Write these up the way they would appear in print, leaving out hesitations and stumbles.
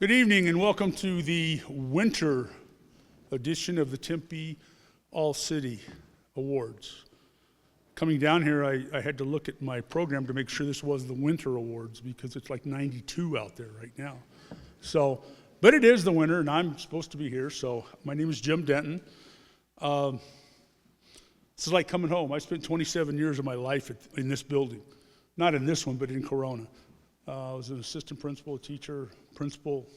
Good evening and welcome to the winter edition of the Tempe All-City Awards. Coming down here, I had to look at my program to make sure this was the winter awards because it's like 92 out there right now. But it is the winter and I'm supposed to be here. So my name is Jim Denton. This is like coming home. I spent 27 years of my life in this building. Not in this one, but in Corona. I was an assistant principal, a teacher, principal,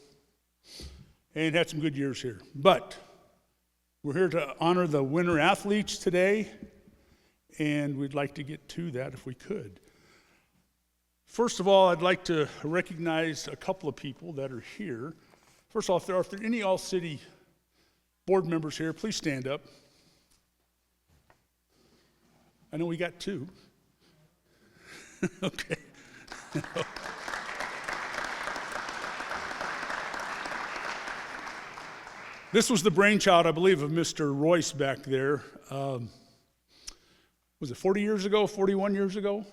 and had some good years here. But we're here to honor the winter athletes today, and we'd like to get to that if we could. First of all, I'd like to recognize a couple of people that are here. First of all, if there are any All-City board members here, please stand up. I know we got two. Okay. This was the brainchild, I believe, of Mr. Royce back there. Was it 40 years ago, 41 years ago?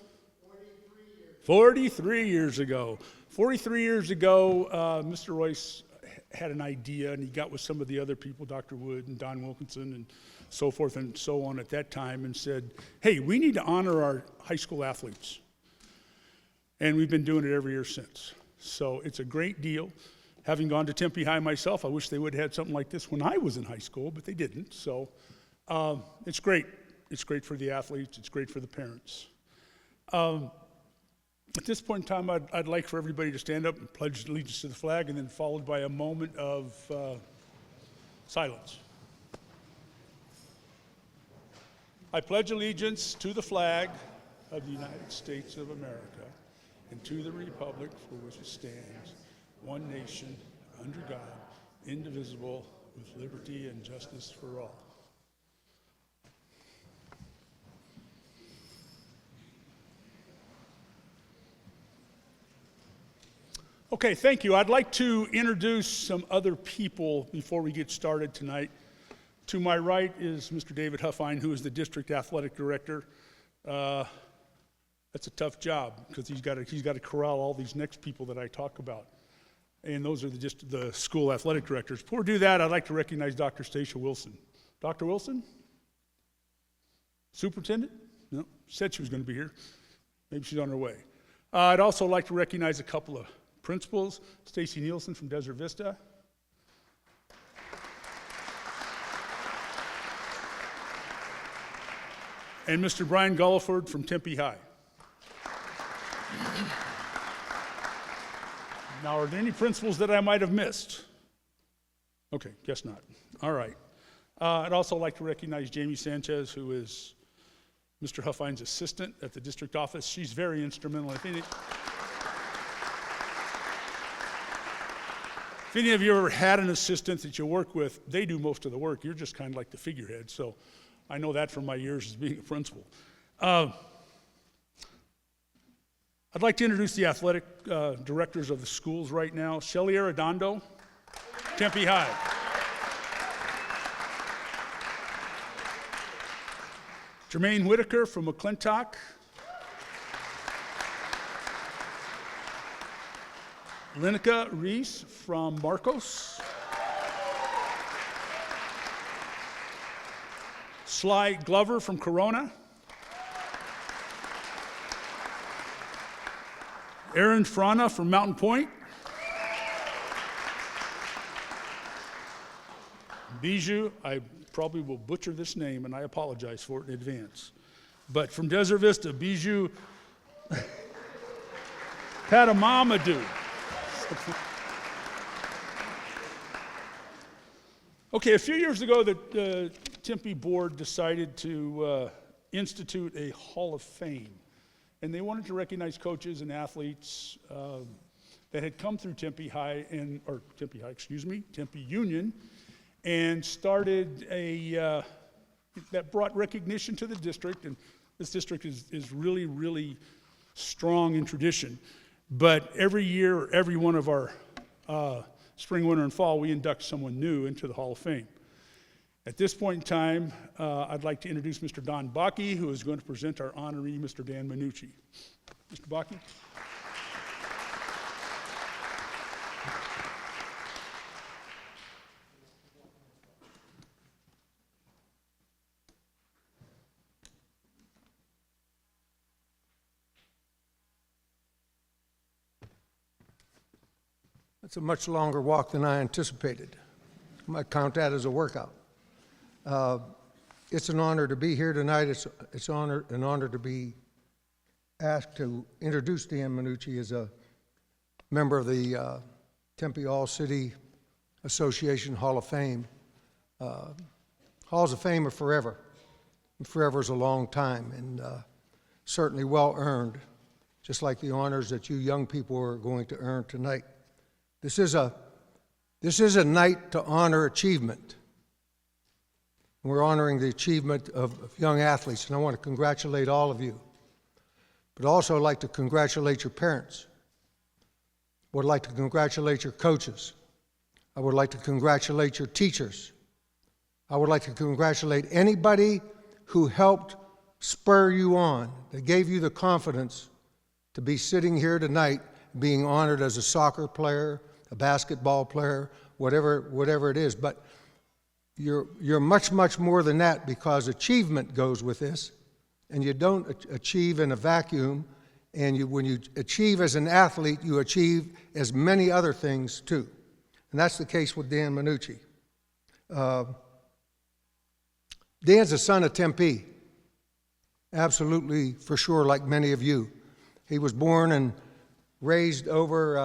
43 years ago. 43 years ago, Mr. Royce had an idea, and he got with some of the other people, Dr. Wood and Don Wilkinson and so forth and so on at that time, and said, hey, we need to honor our high school athletes. And we've been doing it every year since. So it's a great deal. Having gone to Tempe High myself, I wish they would have had something like this when I was in high school, but they didn't. So it's great. It's great for the athletes. It's great for the parents. At this point in time, I'd like for everybody to stand up and pledge allegiance to the flag, and then followed by a moment of silence. I pledge allegiance to the flag of the United States of America and to the republic for which it stands, one nation, under God, indivisible, with liberty and justice for all. Okay, thank you. I'd like to introduce some other people before we get started tonight. To my right is Mr. David Huffine, who is the district athletic director. That's a tough job because he's got to corral all these next people that I talk about. And those are just the school athletic directors. Before we do that, I'd like to recognize Dr. Stacia Wilson. Dr. Wilson? Superintendent? No, said she was going to be here. Maybe she's on her way. I'd also like to recognize a couple of principals. Stacy Nielsen from Desert Vista. And Mr. Brian Gulliford from Tempe High. Now, are there any principals that I might have missed? Okay, guess not. All right. I'd also like to recognize Jamie Sanchez, who is Mr. Huffine's assistant at the district office. She's very instrumental. If any of you ever had an assistant that you work with, they do most of the work. You're just kind of like the figurehead. So I know that from my years as being a principal. I'd like to introduce the athletic directors of the schools right now. Shelly Arredondo, Tempe High. Jermaine Whitaker from McClintock. Linica Reese from Marcos. Sly Glover from Corona. Aaron Frana from Mountain Point. Bijou, I probably will butcher this name, and I apologize for it in advance. But from Desert Vista, Bijou Padamamadou. Okay, a few years ago, the Tempe board decided to institute a Hall of Fame. And they wanted to recognize coaches and athletes that had come through Tempe Union, and started that brought recognition to the district. And this district is really, really strong in tradition. But every year, every one of our spring, winter, and fall, we induct someone new into the Hall of Fame. At this point in time, I'd like to introduce Mr. Don Bakke, who is going to present our honoree, Mr. Dan Minucci. Mr. Bakke. It's a much longer walk than I anticipated. I might count that as a workout. It's an honor to be here tonight. It's an honor to be asked to introduce Dan Minucci as a member of the Tempe All-City Association Hall of Fame. Halls of Fame are forever. Forever is a long time, and certainly well earned, just like the honors that you young people are going to earn tonight. This is a night to honor achievement. We're honoring the achievement of young athletes, and I want to congratulate all of you. But also I'd like to congratulate your parents. I would like to congratulate your coaches. I would like to congratulate your teachers. I would like to congratulate anybody who helped spur you on, that gave you the confidence to be sitting here tonight being honored as a soccer player, a basketball player, whatever it is. But you're much, much more than that, because achievement goes with this, and you don't achieve in a vacuum. And when you achieve as an athlete, you achieve as many other things too. And that's the case with Dan Minucci. Dan's a son of Tempe, absolutely for sure, like many of you. He was born and raised over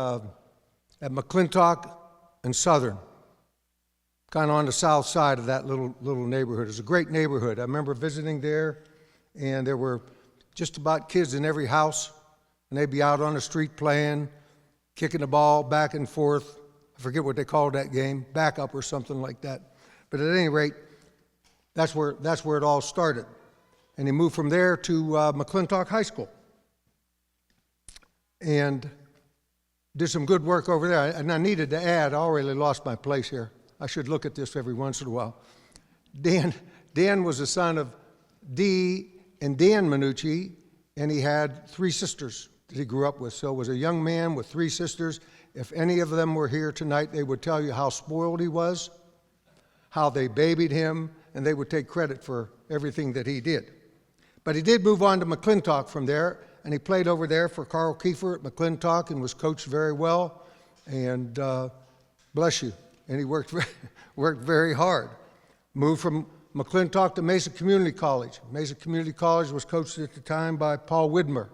at McClintock and Southern, kind of on the south side of that little neighborhood. It's a great neighborhood. I remember visiting there, and there were just about kids in every house, and they'd be out on the street playing, kicking the ball back and forth. I forget what they called that game, back up or something like that. But at any rate, that's where it all started. And he moved from there to McClintock High School and did some good work over there. And I needed to add, I already lost my place here. I should look at this every once in a while. Dan was the son of Dee and Dan Minucci, and he had 3 sisters that he grew up with. So was a young man with 3 sisters. If any of them were here tonight, they would tell you how spoiled he was, how they babied him, and they would take credit for everything that he did. But he did move on to McClintock from there, and he played over there for Carl Kiefer at McClintock and was coached very well, and bless you. And he worked very hard. Moved from McClintock to Mesa Community College. Mesa Community College was coached at the time by Paul Widmer,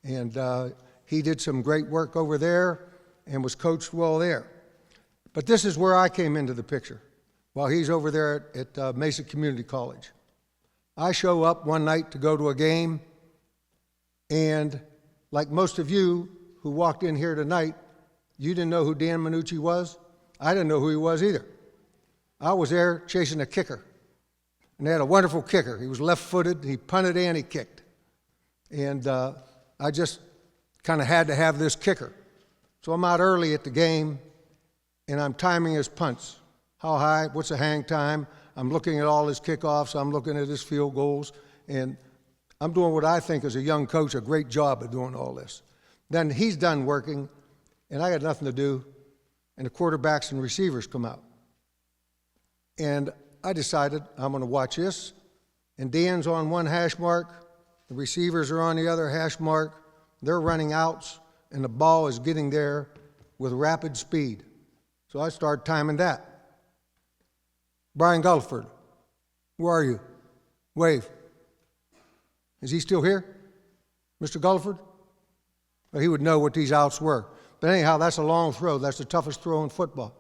and he did some great work over there and was coached well there. But this is where I came into the picture, while he's over there at Mesa Community College. I show up one night to go to a game, and like most of you who walked in here tonight, you didn't know who Dan Minucci was. I didn't know who he was either. I was there chasing a kicker, and they had a wonderful kicker. He was left-footed, he punted and he kicked. And I just kind of had to have this kicker. So I'm out early at the game, and I'm timing his punts. How high, what's the hang time? I'm looking at all his kickoffs, I'm looking at his field goals, and I'm doing what I think as a young coach, a great job of doing all this. Then he's done working, and I got nothing to do, and the quarterbacks and receivers come out. And I decided I'm going to watch this, and Dan's on one hash mark, the receivers are on the other hash mark, they're running outs, and the ball is getting there with rapid speed. So I started timing that. Brian Gulliford, where are you? Wave. Is he still here? Mr. Gulliford? Well, he would know what these outs were. But anyhow, that's a long throw. That's the toughest throw in football.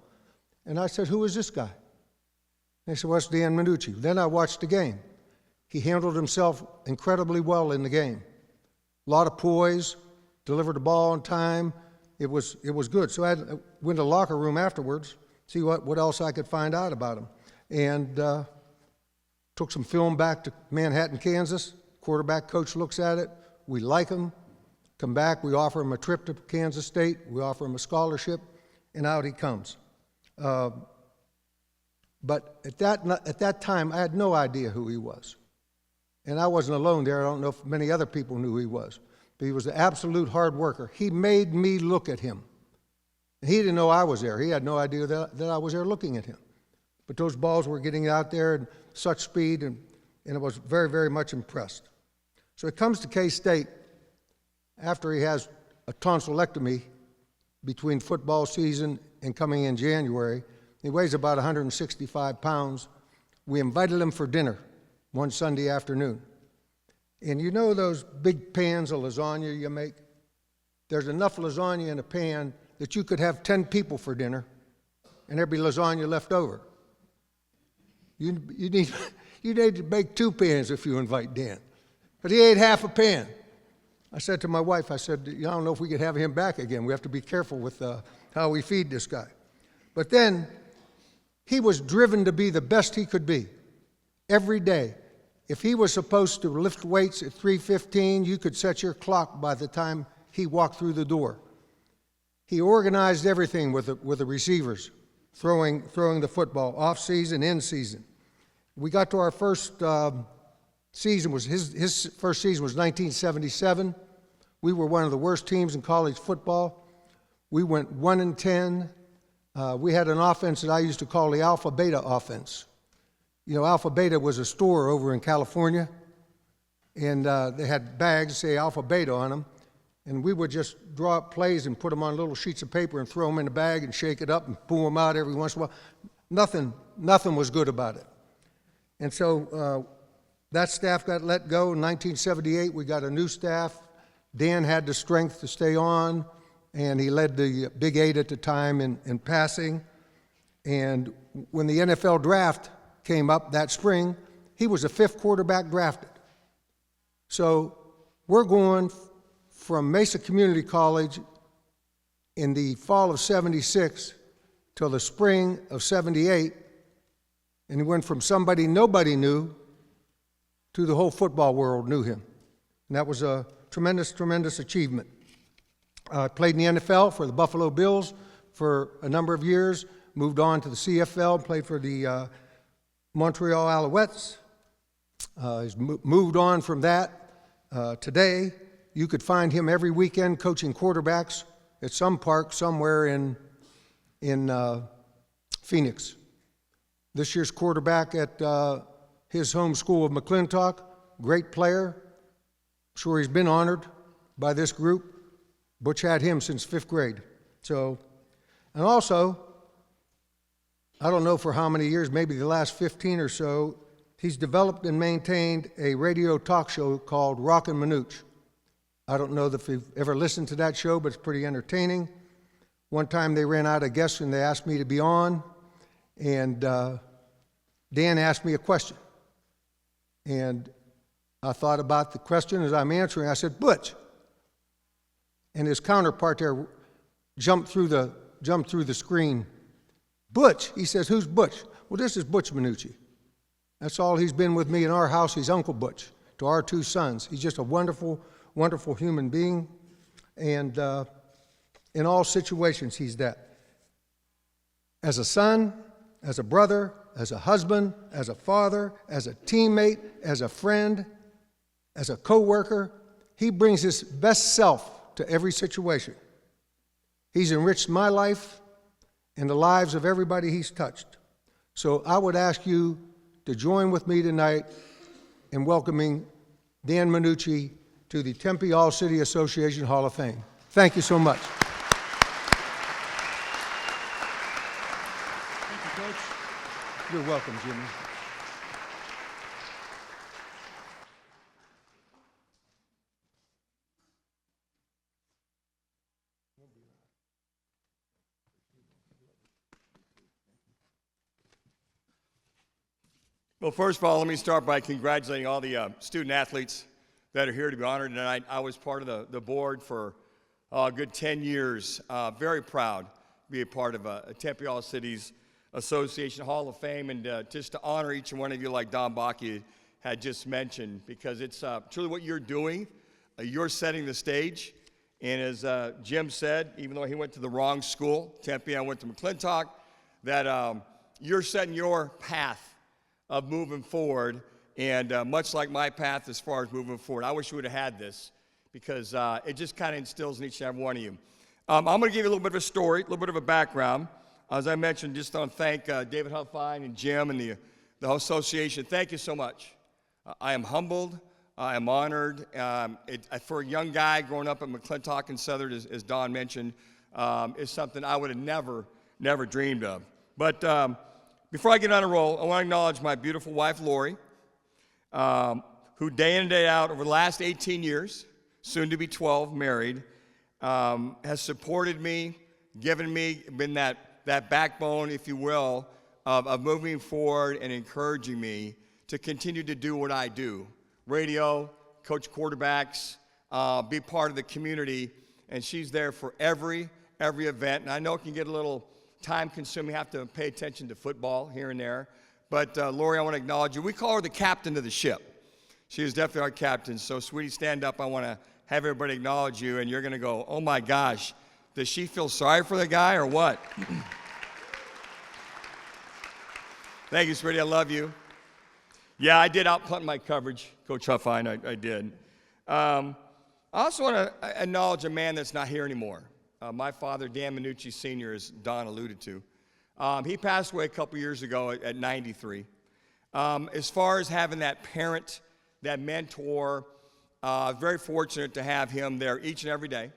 And I said, who is this guy? And they said, well, it's Dan Minucci. Then I watched the game. He handled himself incredibly well in the game. A lot of poise, delivered the ball on time. It was good. So I went to the locker room afterwards, see what else I could find out about him. And took some film back to Manhattan, Kansas. Quarterback coach looks at it. We like him. Come back. We offer him a trip to Kansas State. We offer him a scholarship, and out he comes. But at that time, I had no idea who he was. And I wasn't alone there. I don't know if many other people knew who he was. But he was an absolute hard worker. He made me look at him. And he didn't know I was there. He had no idea that I was there looking at him. But those balls were getting out there at such speed, and I was very, very much impressed. So he comes to K-State after he has a tonsillectomy between football season and coming in January. He weighs about 165 pounds. We invited him for dinner one Sunday afternoon. And you know those big pans of lasagna you make? There's enough lasagna in a pan that you could have 10 people for dinner, and there'd be lasagna left over. You need to make 2 pans if you invite Dan. But he ate half a pan. I said to my wife, I said, I don't know if we could have him back again. We have to be careful with how we feed this guy. But then he was driven to be the best he could be every day. If he was supposed to lift weights at 3:15, you could set your clock by the time he walked through the door. He organized everything with the receivers, throwing the football, off season, in season. We got to our first season. His first season was 1977. We were one of the worst teams in college football. We went 1-10. We had an offense that I used to call the Alpha Beta offense. You know, Alpha Beta was a store over in California, and they had bags, say Alpha Beta on them, and we would just draw up plays and put them on little sheets of paper and throw them in a bag and shake it up and pull them out every once in a while. Nothing was good about it. And so that staff got let go. In 1978, we got a new staff. Dan had the strength to stay on, and he led the Big 8 at the time in passing. And when the NFL draft came up that spring, he was the 5th quarterback drafted. So we're going from Mesa Community College in the fall of '76 till the spring of '78, and he went from somebody nobody knew to the whole football world knew him. And that was a tremendous, tremendous achievement. Played in the NFL for the Buffalo Bills for a number of years, moved on to the CFL, played for the Montreal Alouettes. He's moved on from that. Today, you could find him every weekend coaching quarterbacks at some park somewhere in Phoenix. This year's quarterback at his home school of McClintock, great player. I'm sure he's been honored by this group. Butch had him since 5th grade. So, and also, I don't know for how many years, maybe the last 15 or so, he's developed and maintained a radio talk show called Rockin' Manooch. I don't know if you've ever listened to that show, but it's pretty entertaining. One time they ran out of guests and they asked me to be on, and Dan asked me a question. And I thought about the question as I'm answering. I said, Butch. And his counterpart there jumped through the screen. Butch. He says, who's Butch? Well, this is Butch Manucci. That's all he's been with me in our house. He's Uncle Butch to our 2 sons. He's just a wonderful, wonderful human being. And in all situations, he's that. As a son, as a brother, as a husband, as a father, as a teammate, as a friend, as a coworker, he brings his best self to every situation. He's enriched my life and the lives of everybody he's touched. So I would ask you to join with me tonight in welcoming Dan Manucci to the Tempe All-City Association Hall of Fame. Thank you so much. Thank you, Coach. You're welcome, Jimmy. Well, first of all, let me start by congratulating all the student athletes that are here to be honored tonight. I was part of the board for a good 10 years. Very proud to be a part of Tempe All-Cities Association Hall of Fame, and just to honor each and one of you like Don Bakke had just mentioned, because it's truly what you're doing. You're setting the stage, and as Jim said, even though he went to the wrong school, Tempe, I went to McClintock, that you're setting your path of moving forward, and much like my path as far as moving forward. I wish we would have had this, because it just kind of instills in each and every one of you. I'm going to give you a little bit of a story, a little bit of a background. As I mentioned, just want to thank David Huffine and Jim and the whole association. Thank you so much. I am humbled. I am honored. For a young guy growing up at McClintock and Southern, as Don mentioned, is something I would have never dreamed of. But before I get on a roll, I want to acknowledge my beautiful wife, Lori, who day in and day out over the last 18 years, soon to be 12, married, has supported me, given me, been that backbone, if you will, of moving forward and encouraging me to continue to do what I do. Radio, coach quarterbacks, be part of the community, and she's there for every event. And I know it can get a little time-consuming. You have to pay attention to football here and there. But Lori, I want to acknowledge you. We call her the captain of the ship. She is definitely our captain. So, sweetie, stand up. I want to have everybody acknowledge you, and you're going to go, oh, my gosh, does she feel sorry for the guy or what? Thank you, sweetie. I love you. Yeah, I did outpunt my coverage, Coach Huffine. I did. I also want to acknowledge a man that's not here anymore. My father, Dan Minucci Sr., as Don alluded to. He passed away a couple years ago at 93. As far as having that parent, that mentor, very fortunate to have him there each and every day.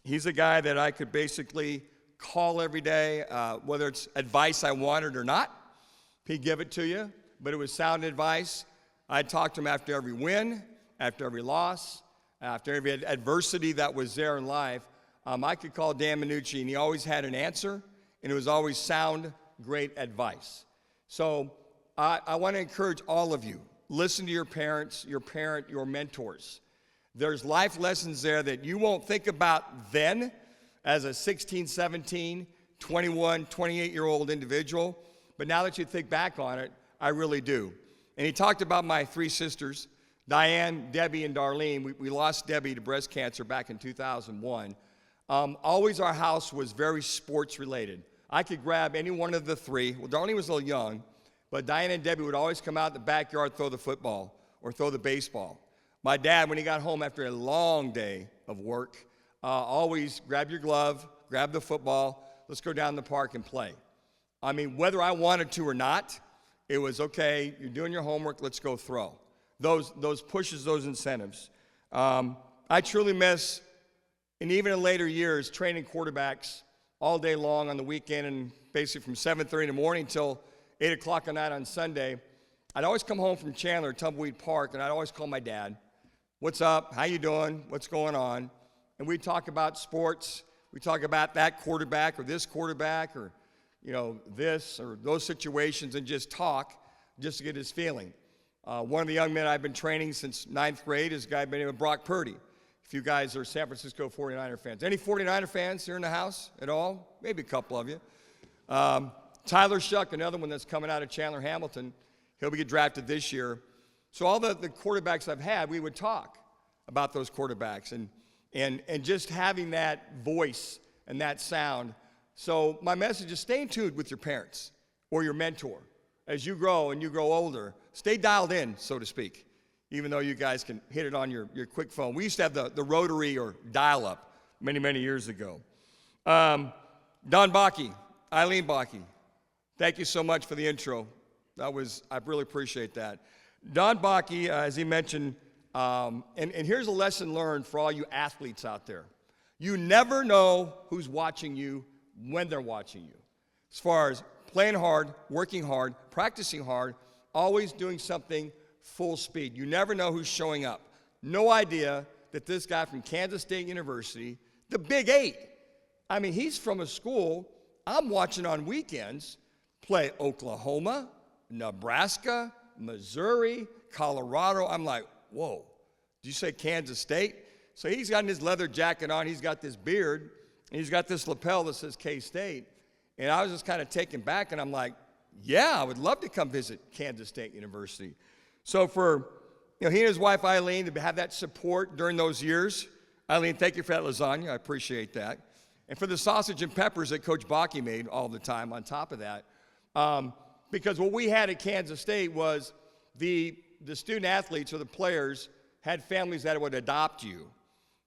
He's a guy that I could basically call every day, whether it's advice I wanted or not. He'd give it to you, but it was sound advice. I'd talk to him after every win, after every loss, after every adversity that was there in life. I could call Dan Minucci, and he always had an answer, and it was always sound, great advice. So I want to encourage all of you, listen to your parents, your mentors. There's life lessons there that you won't think about then as a 16, 17, 21, 28-year-old individual, but now that you think back on it, I really do. And he talked about my three sisters, Diane, Debbie, and Darlene. We lost Debbie to breast cancer back in 2001. Always our house was very sports related. I could grab any one of the three. Well, Darlene was a little young, but Diane and Debbie would always come out in the backyard, throw the football or throw the baseball. My dad, when he got home after a long day of work, always grab your glove, grab the football, let's go down the park and play. I mean, whether I wanted to or not, it was, okay, you're doing your homework, let's go throw. Those pushes, those incentives. I truly miss, and even in later years, training quarterbacks all day long on the weekend and basically from 7:30 in the morning till 8 o'clock at night on Sunday. I'd always come home from Chandler, Tumbleweed Park, and I'd always call my dad. What's up? How you doing? What's going on? And we'd talk about sports. We'd talk about that quarterback or this quarterback or, this or those situations and just talk just to get his feeling. One of the young men I've been training since 9th grade is a guy by the name of Brock Purdy. If you guys are San Francisco 49er fans. Any 49er fans here in the house at all? Maybe a couple of you. Tyler Shuck, another one that's coming out of Chandler Hamilton. He'll be drafted this year. So all the quarterbacks I've had, we would talk about those quarterbacks and just having that voice and that sound. So my message is stay in tune with your parents or your mentor. As you grow and you grow older, stay dialed in, so to speak, even though you guys can hit it on your quick phone. We used to have the rotary or dial-up many, many years ago. Don Bakke, Eileen Bakke, thank you so much for the intro. I really appreciate that. Don Bakke, as he mentioned, and here's a lesson learned for all you athletes out there. You never know who's watching you when they're watching you. As far as playing hard, working hard, practicing hard, always doing something full speed. You never know who's showing up. No idea that this guy from Kansas State University, the Big 8, I mean, he's from a school I'm watching on weekends play Oklahoma, Nebraska, Missouri, Colorado. I'm like, whoa, did you say Kansas State? So he's got his leather jacket on, he's got this beard, and he's got this lapel that says K-State. And I was just kind of taken back, and I'm like, yeah, I would love to come visit Kansas State University. So for he and his wife Eileen to have that support during those years, Eileen, thank you for that lasagna. I appreciate that. And for the sausage and peppers that Coach Bakke made all the time on top of that. Because what we had at Kansas State was the student athletes or the players had families that would adopt you.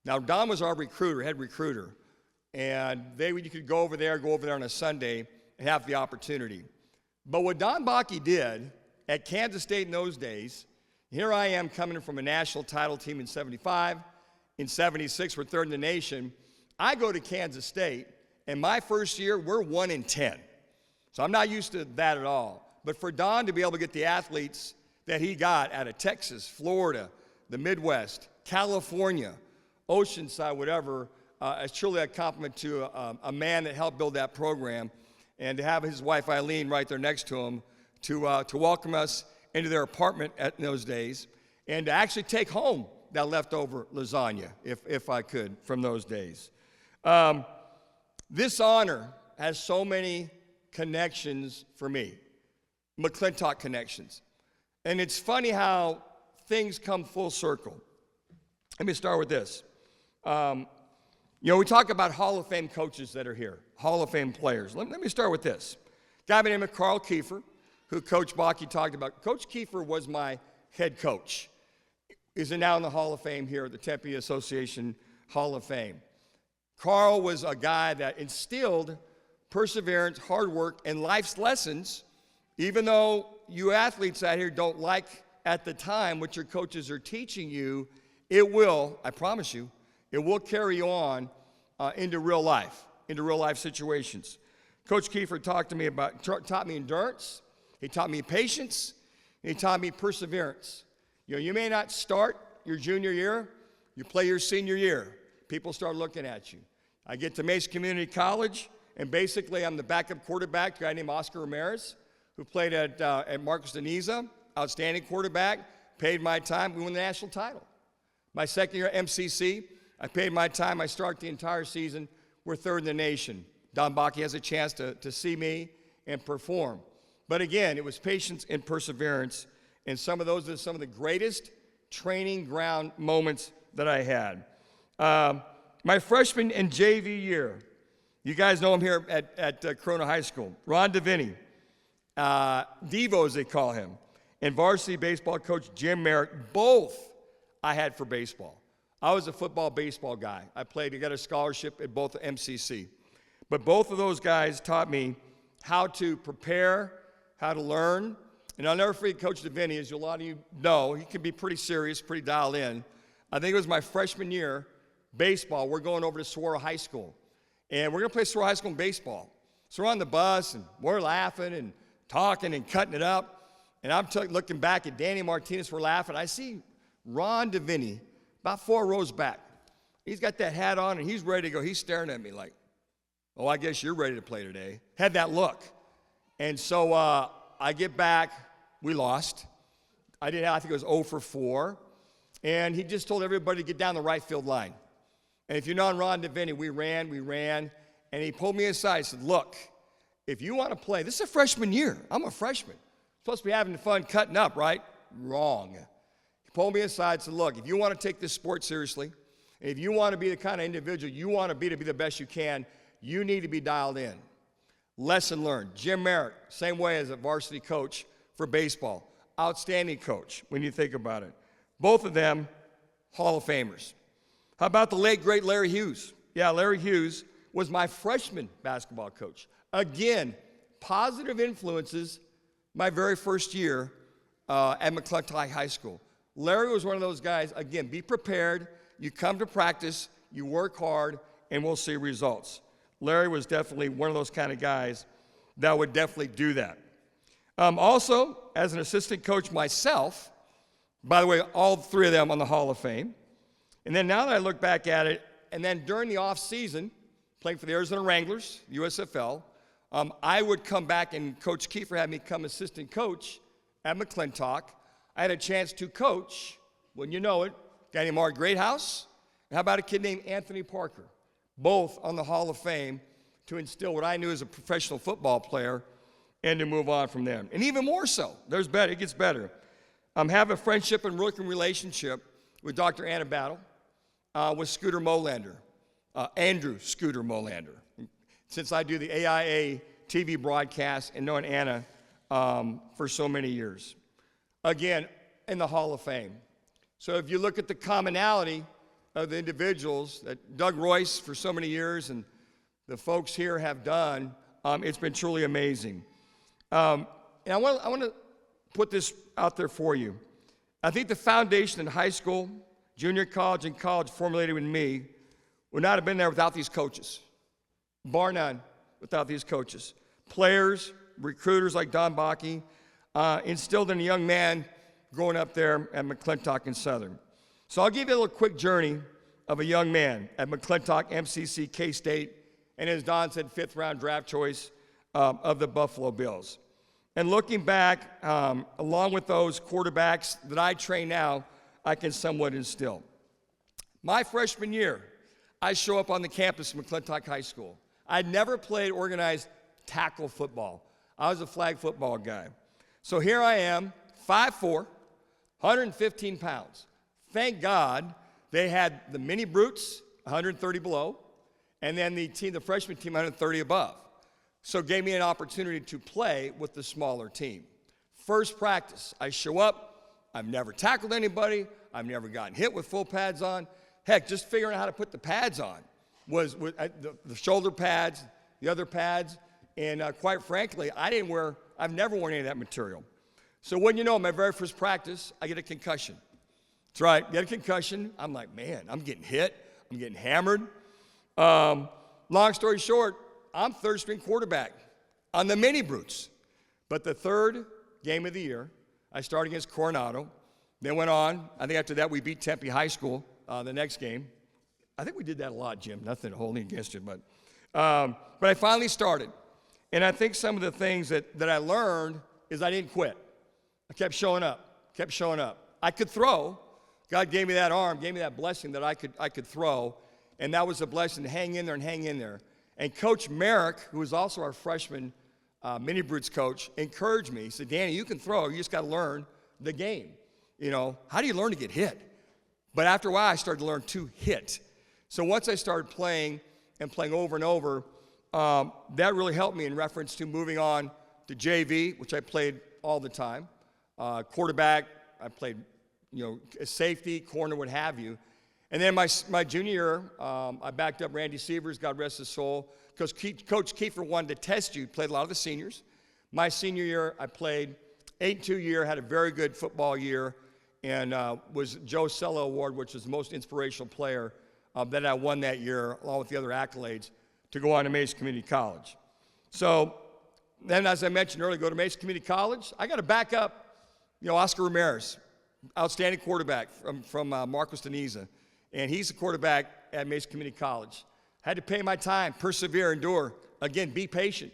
Now, Don was our head recruiter. And you could go over there on a Sunday and have the opportunity. But what Don Bakke did at Kansas State in those days, here I am coming from a national title team in 75. In 76, we're third in the nation. I go to Kansas State, And my first year, we're 1-10. So I'm not used to that at all. But for Don to be able to get the athletes that he got out of Texas, Florida, the Midwest, California, Oceanside, whatever, is truly a compliment to a man that helped build that program. And to have his wife Eileen right there next to him to welcome us into their apartment in those days, and to actually take home that leftover lasagna, if I could, from those days. This honor has so many connections for me, McClintock connections. And it's funny how things come full circle. Let me start with this. We talk about Hall of Fame coaches that are here, Hall of Fame players. Let me start with this. A guy by the name of Carl Kiefer, who Coach Bakke talked about. Coach Kiefer was my head coach. He's now in the Hall of Fame here at the Tempe Association Hall of Fame. Carl was a guy that instilled perseverance, hard work, and life's lessons, even though you athletes out here don't like at the time what your coaches are teaching you, it will, I promise you, it will carry you on into real life situations. Coach Kiefer taught me endurance, he taught me patience, and he taught me perseverance. You may not start your junior year, you play your senior year, people start looking at you. I get to Mesa Community College, and basically I'm the backup quarterback to a guy named Oscar Ramirez, who played at Marcus Deniza, outstanding quarterback, paid my time, we won the national title. My second year at MCC, I paid my time, I started the entire season, we're third in the nation. Don Bakke has a chance to see me and perform. But again, it was patience and perseverance, and some of those are some of the greatest training ground moments that I had. My freshman and JV year, you guys know him here at Corona High School, Ron DeVinny, Devo as they call him, and varsity baseball coach Jim Merrick, both I had for baseball. I was a baseball guy. I got a scholarship at both MCC. But both of those guys taught me how to prepare, how to learn. And I'll never forget Coach DeVinny, as a lot of you know, he can be pretty serious, pretty dialed in. I think it was my freshman year, baseball, we're going over to Saguaro High School. And we're going to play Saguaro High School in baseball. So we're on the bus, and we're laughing and talking and cutting it up. And I'm looking back at Danny Martinez, we're laughing. I see Ron DeVinny about 4 rows back. He's got that hat on, and he's ready to go. He's staring at me like, oh, I guess you're ready to play today. Had that look. And so I get back. We lost. I think it was 0 for 4. And he just told everybody to get down the right field line. And if you're not Ron DeVinny, we ran. And he pulled me aside and said, look, if you want to play, this is a freshman year. I'm a freshman. Supposed to be having fun cutting up, right? Wrong. He pulled me aside and said, look, if you want to take this sport seriously, and if you want to be the kind of individual you want to be the best you can, you need to be dialed in. Lesson learned. Jim Merrick, same way as a varsity coach for baseball. Outstanding coach when you think about it. Both of them, Hall of Famers. How about the late, great Larry Hughes? Yeah, Larry Hughes was my freshman basketball coach. Again, positive influences my very first year at McClintock High School. Larry was one of those guys, again, be prepared. You come to practice, you work hard, and we'll see results. Larry was definitely one of those kind of guys that would definitely do that. Also, as an assistant coach myself, by the way, all 3 of them on the Hall of Fame. And then now that I look back at it, and then during the off season, playing for the Arizona Wranglers, USFL, I would come back, and Coach Kiefer had me come assistant coach at McClintock. I had a chance to coach, wouldn't you know it, a guy named Mark Greathouse, and how about a kid named Anthony Parker, both on the Hall of Fame, to instill what I knew as a professional football player and to move on from them. And even more so, it gets better. Have a friendship and working relationship with Dr. Anna Battle, with Scooter Molander, Andrew Scooter Molander. Since I do the AIA TV broadcast and knowing Anna for so many years. Again, in the Hall of Fame. So if you look at the commonality of the individuals that Doug Royce for so many years and the folks here have done, it's been truly amazing. And I want to put this out there for you. I think the foundation in high school, junior college, and college formulated in me would not have been there without these coaches. bar none, without these coaches. Players, recruiters like Don Bakke, instilled in a young man growing up there at McClintock and Southern. So I'll give you a little quick journey of a young man at McClintock, MCC, K-State, and as Don said, 5th round draft choice of the Buffalo Bills. And looking back, along with those quarterbacks that I train now, I can somewhat instill. My freshman year, I show up on the campus of McClintock High School. I'd never played organized tackle football. I was a flag football guy. So here I am, 5'4", 115 pounds. Thank God they had the mini brutes, 130 below, and then the freshman team, 130 above. So it gave me an opportunity to play with the smaller team. First practice, I show up. I've never tackled anybody. I've never gotten hit with full pads on. Heck, just figuring out how to put the pads on was the shoulder pads, the other pads, and quite frankly, I've never worn any of that material. So when you know, my very first practice, I get a concussion. That's right, get a concussion. I'm like, man, I'm getting hit. I'm getting hammered. Long story short, I'm third string quarterback on the mini brutes. But the third game of the year, I started against Coronado. Then went on. I think after that we beat Tempe High School the next game. I think we did that a lot, Jim. Nothing holding against you, but I finally started. And I think some of the things that I learned is I didn't quit. I kept showing up. I could throw. God gave me that arm, gave me that blessing that I could throw, and that was a blessing to hang in there. And Coach Merrick, who was also our freshman mini brutes coach, encouraged me. He said, Danny, you can throw. You just got to learn the game. You know, how do you learn to get hit? But after a while, I started to learn to hit. So once I started playing over and over, that really helped me in reference to moving on to JV, which I played all the time. Quarterback, I played, safety, corner, what have you. And then my junior year, I backed up Randy Sievers, God rest his soul, because Coach Kiefer wanted to test you. Played a lot of the seniors. My senior year, I played 8-2 year, had a very good football year, and was Joe Sello Award, which was the most inspirational player that I won that year, along with the other accolades, to go on to Mesa Community College. So then, as I mentioned earlier, go to Mesa Community College. I got to back up, Oscar Ramirez, outstanding quarterback from Marcos Deniza. And he's the quarterback at Mesa Community College. Had to pay my time, persevere, endure. Again, be patient,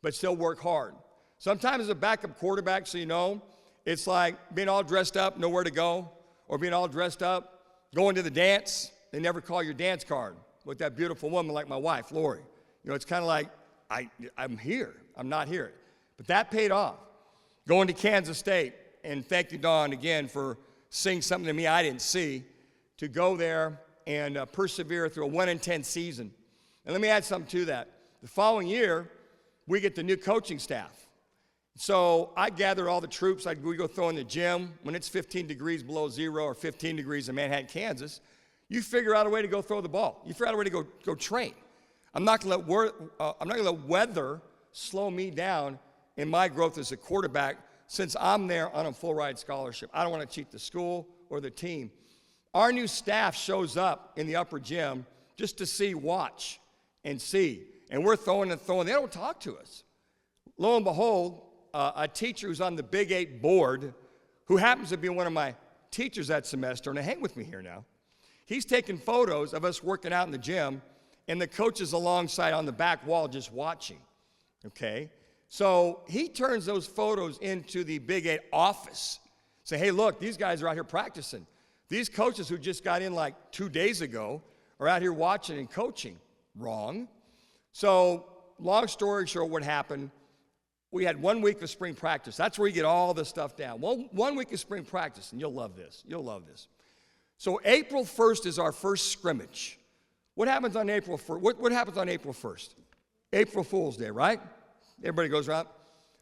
but still work hard. Sometimes as a backup quarterback, so you know, it's like being all dressed up, nowhere to go, or being all dressed up, going to the dance. They never call your dance card with that beautiful woman like my wife, Lori. It's kind of like, I'm here. I'm not here. But that paid off. Going to Kansas State, and thank you, Don, again, for seeing something to me I didn't see, to go there and persevere through a 1-10 season. And let me add something to that. The following year, we get the new coaching staff. So I gathered all the troops. We go throw in the gym. When it's 15 degrees below zero or 15 degrees in Manhattan, Kansas, you figure out a way to go throw the ball. You figure out a way to go train. I'm not going to let weather slow me down in my growth as a quarterback since I'm there on a full ride scholarship. I don't want to cheat the school or the team. Our new staff shows up in the upper gym just to watch and see. And we're throwing and throwing. They don't talk to us. Lo and behold, a teacher who's on the Big 8 board, who happens to be one of my teachers that semester, and they hang with me here now, he's taking photos of us working out in the gym, and the coach is alongside on the back wall just watching, okay? So he turns those photos into the Big 8 office. Say, hey, look, these guys are out here practicing. These coaches who just got in like 2 days ago are out here watching and coaching. Wrong. So long story short, what happened, we had 1 week of spring practice. That's where you get all this stuff down. Well, 1 week of spring practice, and you'll love this. You'll love this. So April 1st is our first scrimmage. What happens on April 1st? What happens on April 1st? April Fool's Day, right? Everybody goes around.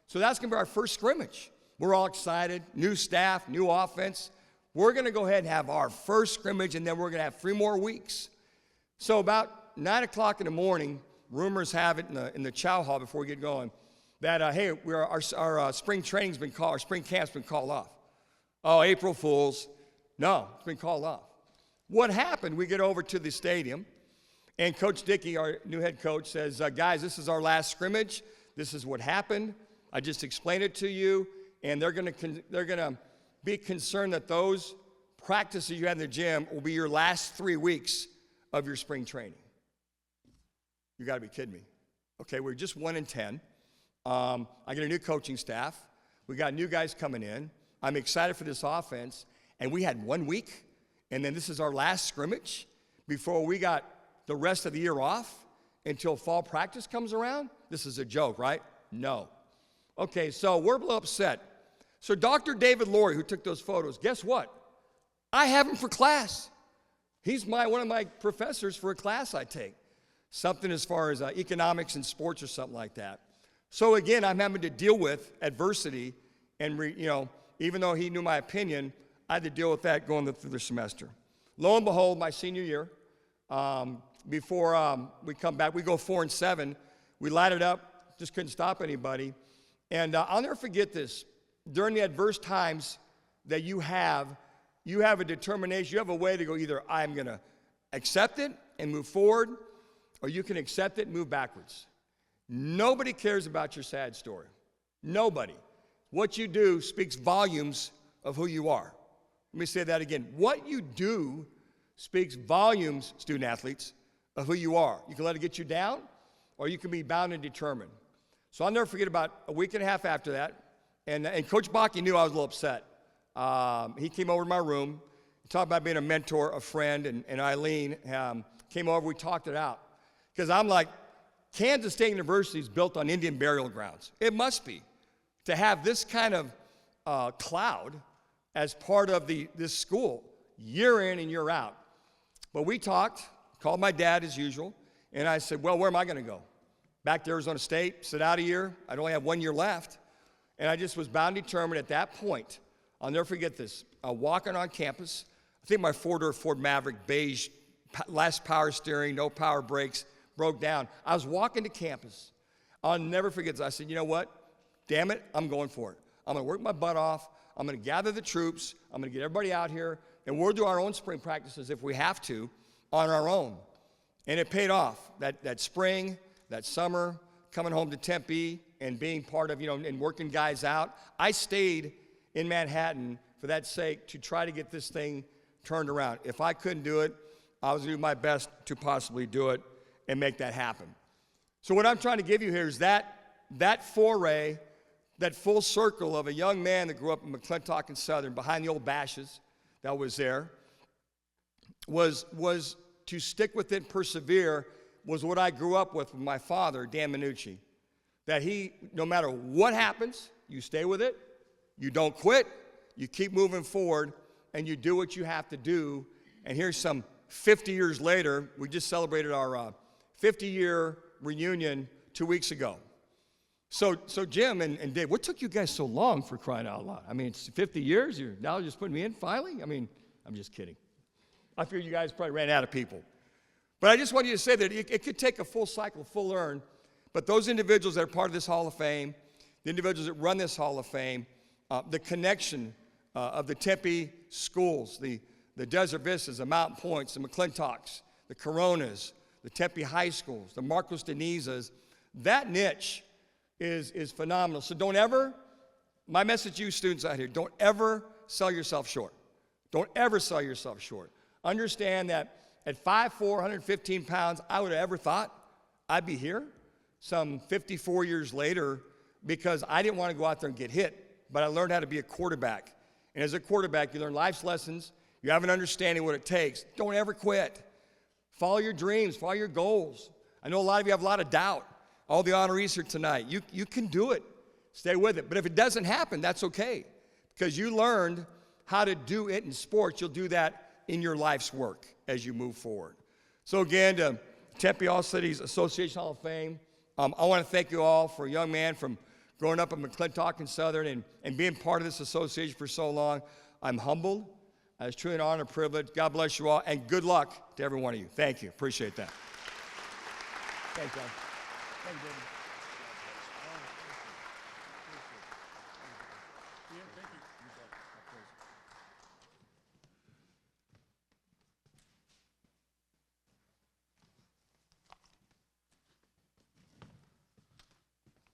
So that's going to be our first scrimmage. We're all excited. New staff, new offense. We're going to go ahead and have our first scrimmage, and then we're going to have 3 more weeks. So about 9 o'clock in the morning, rumors have it in the chow hall before we get going, that, hey, our spring training's been called, our spring camp's been called off. Oh, April Fools. No, it's been called off. What happened, we get over to the stadium, And Coach Dickey, our new head coach, says, guys, this is our last scrimmage. This is what happened. I just explained it to you. And they're gonna be concerned that those practices you had in the gym will be your last 3 weeks of your spring training. You gotta be kidding me. Okay, we're just 1-10. I got a new coaching staff. We got new guys coming in. I'm excited for this offense. And we had 1 week, and then this is our last scrimmage before we got the rest of the year off until fall practice comes around. This is a joke, right? No. Okay, so we're a little upset. So Dr. David Laurie, who took those photos, guess what? I have him for class. He's one of my professors for a class I take. Something as far as economics and sports or something like that. So again, I'm having to deal with adversity, and even though he knew my opinion, I had to deal with that going through the semester. Lo and behold, my senior year, before we come back, we go 4-7. We light it up, just couldn't stop anybody. And I'll never forget this. During the adverse times that you have a determination, you have a way to go either I'm going to accept it and move forward, or you can accept it and move backwards. Nobody cares about your sad story. Nobody. What you do speaks volumes of who you are. Let me say that again. What you do speaks volumes, student athletes, of who you are. You can let it get you down, or you can be bound and determined. So I'll never forget about a week and a half after that, and Coach Bakke knew I was a little upset. He came over to my room, talked about being a mentor, a friend, and Eileen came over, we talked it out. Because I'm like, Kansas State University is built on Indian burial grounds. It must be. To have this kind of cloud as part of this school, year in and year out. But we talked, called my dad as usual, and I said, well, where am I going to go? Back to Arizona State, sit out a year. I'd only have 1 year left. And I just was bound and determined at that point. I'll never forget this. Walking on campus, I think my four-door Ford Maverick, beige, less power steering, no power brakes, broke down. I was walking to campus. I'll never forget this. I said, you know what? Damn it, I'm going for it. I'm going to work my butt off. I'm going to gather the troops. I'm going to get everybody out here, and we'll do our own spring practices if we have to on our own. And it paid off. That spring, that summer, coming home to Tempe and being part of, and working guys out. I stayed in Manhattan for that sake to try to get this thing turned around. If I couldn't do it, I was going to do my best to possibly do it and make that happen. So what I'm trying to give you here is that foray, that full circle of a young man that grew up in McClintock and Southern behind the old bashes that was there, was to stick with it and persevere, was what I grew up with my father, Dan Minucci. That no matter what happens, you stay with it, you don't quit, you keep moving forward, and you do what you have to do. And here's some 50 years later, we just celebrated our 50-year reunion 2 weeks ago. So Jim and Dave, what took you guys so long, for crying out loud? I mean, it's 50 years, you're now just putting me in finally? I mean, I'm just kidding. I figured you guys probably ran out of people. But I just want you to say that it could take a full cycle, full earn, but those individuals that are part of this Hall of Fame, the individuals that run this Hall of Fame, the connection of the Tempe schools, the Desert Vistas, the Mountain Points, the McClintocks, the Coronas, the Tempe High Schools, the Marcos Denizas, that niche is phenomenal. So don't ever, my message to you students out here, don't ever sell yourself short. Don't ever sell yourself short. Understand that at 5'4", 115 pounds, I would have ever thought I'd be here some 54 years later because I didn't want to go out there and get hit, but I learned how to be a quarterback. And as a quarterback, you learn life's lessons. You have an understanding what it takes. Don't ever quit. Follow your dreams. Follow your goals. I know a lot of you have a lot of doubt. All the honorees here tonight, you can do it. Stay with it. But if it doesn't happen, that's okay because you learned how to do it in sports. You'll do that in your life's work as you move forward. So again, to Tempe All Cities Association Hall of Fame, I want to thank you all for a young man from growing up in McClintock and Southern and being part of this association for so long. I'm humbled. It's truly an honor and privilege. God bless you all, and good luck to every one of you. Thank you. Appreciate that. Thanks, John. Thank you, David.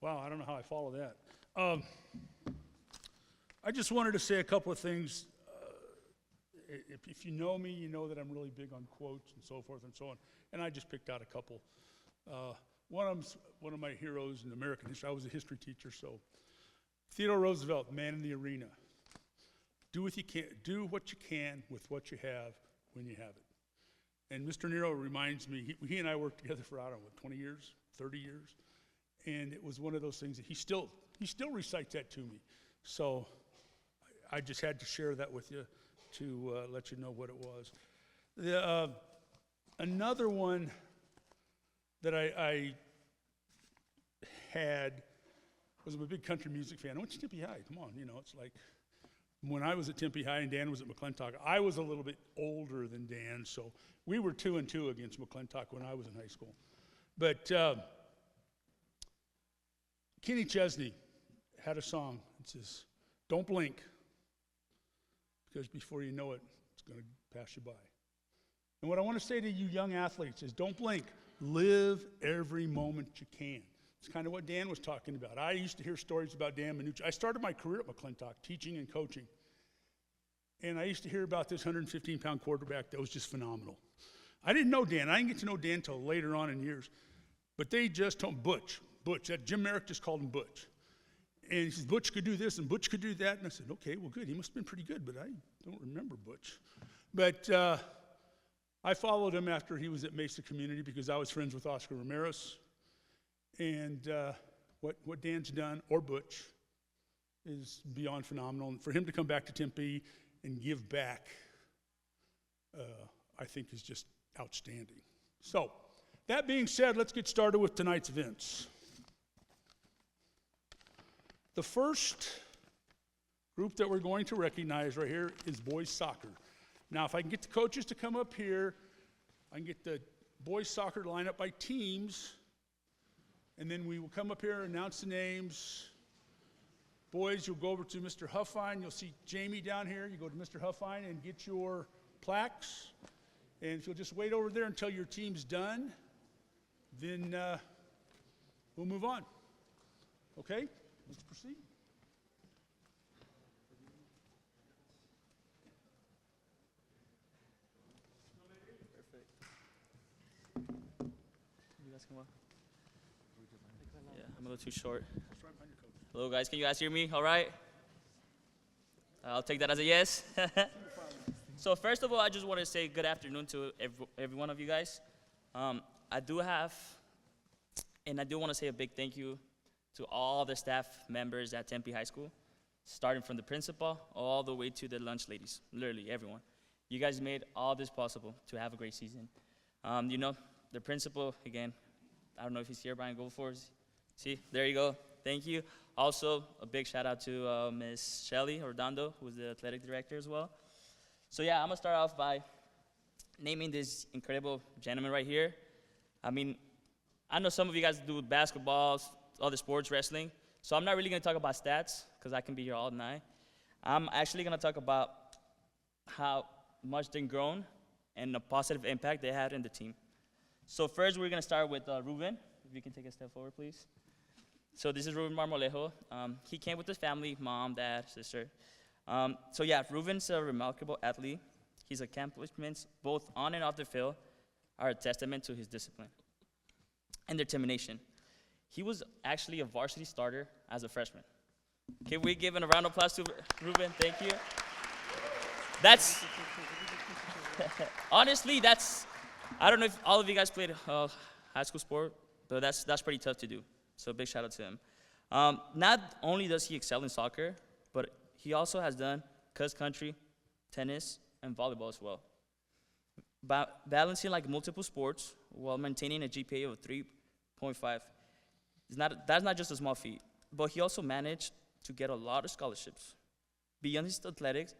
Wow, I don't know how I follow that. I just wanted to say a couple of things. If you know me, you know that I'm really big on quotes and so forth and so on. And I just picked out a couple. One of them's one of my heroes in American history. I was a history teacher, so Theodore Roosevelt, man in the arena. Do what you can with what you have when you have it. And Mr. Nero reminds me, he and I worked together for, I don't know, 20 years, 30 years. And it was one of those things that he still recites that to me. So I just had to share that with you to let you know what it was. Another one that I had was I'm a big country music fan. I went to Tempe High. Come on, it's like when I was at Tempe High and Dan was at McClintock, I was a little bit older than Dan, so we were 2-2 against McClintock when I was in high school. But Kenny Chesney had a song that says, "Don't blink, because before you know it, it's going to pass you by." And what I want to say to you young athletes is don't blink. Live every moment you can. It's kind of what Dan was talking about. I used to hear stories about Dan Minucci. I started my career at McClintock, teaching and coaching. And I used to hear about this 115-pound quarterback that was just phenomenal. I didn't know Dan. I didn't get to know Dan until later on in years. But they just told him, Butch. That Jim Merrick just called him Butch. And he says, Butch could do this and Butch could do that. And I said, okay, well, good. He must have been pretty good, but I don't remember Butch. But I followed him after he was at Mesa Community because I was friends with Oscar Ramirez. And what Dan's done, or Butch, is beyond phenomenal. And for him to come back to Tempe and give back, I think is just outstanding. So, that being said, let's get started with tonight's events. The first group that we're going to recognize right here is boys soccer. Now, if I can get the coaches to come up here, I can get the boys soccer lined up by teams, and then we will come up here and announce the names. Boys, you'll go over to Mr. Huffine. You'll see Jamie down here. You go to Mr. Huffine and get your plaques. And if you'll just wait over there until your team's done, then we'll move on. Okay? Let's proceed. Perfect. You guys come up. Yeah, I'm a little too short. Hello, guys. Can you guys hear me? All right? I'll take that as a yes. So first of all, I just want to say good afternoon to every one of you guys. I do want to say a big thank you to all the staff members at Tempe High School, starting from the principal all the way to the lunch ladies, literally everyone. You guys made all this possible to have a great season. The principal, again, I don't know if he's here, Brian Goldforce. See, there you go. Thank you. Also, a big shout out to Ms. Shelly Ordando, who's the athletic director as well. So yeah, I'm gonna start off by naming this incredible gentleman right here. I mean, I know some of you guys do basketball, other sports, wrestling, so I'm not really gonna talk about stats, because I can be here all night. I'm actually gonna talk about how much they've grown and the positive impact they had in the team. So first, we're gonna start with Ruben. If you can take a step forward, please. So this is Ruben Marmolejo. He came with his family, mom, dad, sister. So yeah, Ruben's a remarkable athlete. His accomplishments, both on and off the field, are a testament to his discipline and determination. He was actually a varsity starter as a freshman. Can we give a round of applause to Ruben? Thank you. That's, honestly, I don't know if all of you guys played high school sport, but that's pretty tough to do. So big shout out to him. Not only does he excel in soccer, but he also has done cross country, tennis, and volleyball as well. Balancing like multiple sports while maintaining a GPA of 3.5. That's not just a small feat, but he also managed to get a lot of scholarships. Beyond his athletics,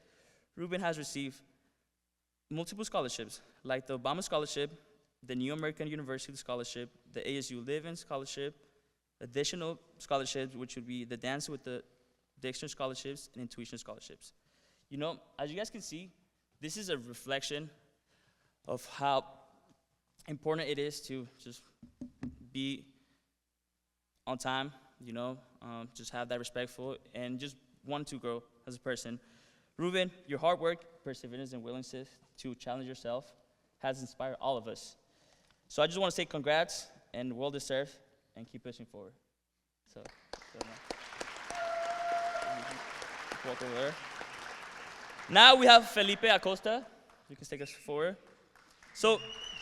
Ruben has received multiple scholarships, like the Obama Scholarship, the New American University Scholarship, the ASU Live-In Scholarship, additional scholarships, which would be the Dance with the Dictionary Scholarships and Intuition Scholarships. As you guys can see, this is a reflection of how important it is to just be on time, just have that respectful and just want to grow as a person. Ruben, your hard work, perseverance, and willingness to challenge yourself has inspired all of us. So I just want to say congrats and well deserved, and keep pushing forward. So walk over there. Now we have Felipe Acosta. You can take us forward. So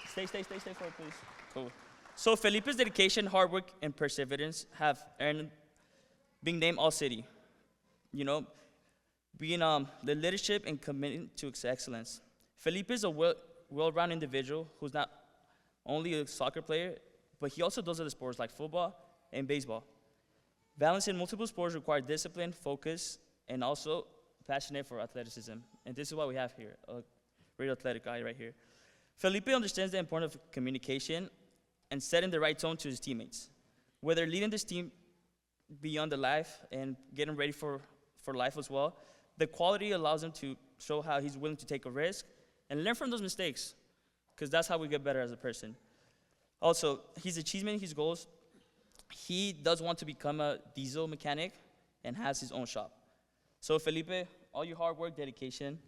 stay forward, please. Cool. So Felipe's dedication, hard work, and perseverance have earned being named All-City. Being the leadership and commitment to excellence. Felipe is a well-rounded individual who's not only a soccer player, but he also does other sports like football and baseball. Balancing multiple sports requires discipline, focus, and also passionate for athleticism. And this is what we have here, a great athletic guy right here. Felipe understands the importance of communication and setting the right tone to his teammates. Whether leading this team beyond the life and getting ready for life as well, the quality allows him to show how he's willing to take a risk and learn from those mistakes, because that's how we get better as a person. Also, his achievement, his goals, he does want to become a diesel mechanic and has his own shop. So Felipe, all your hard work, dedication,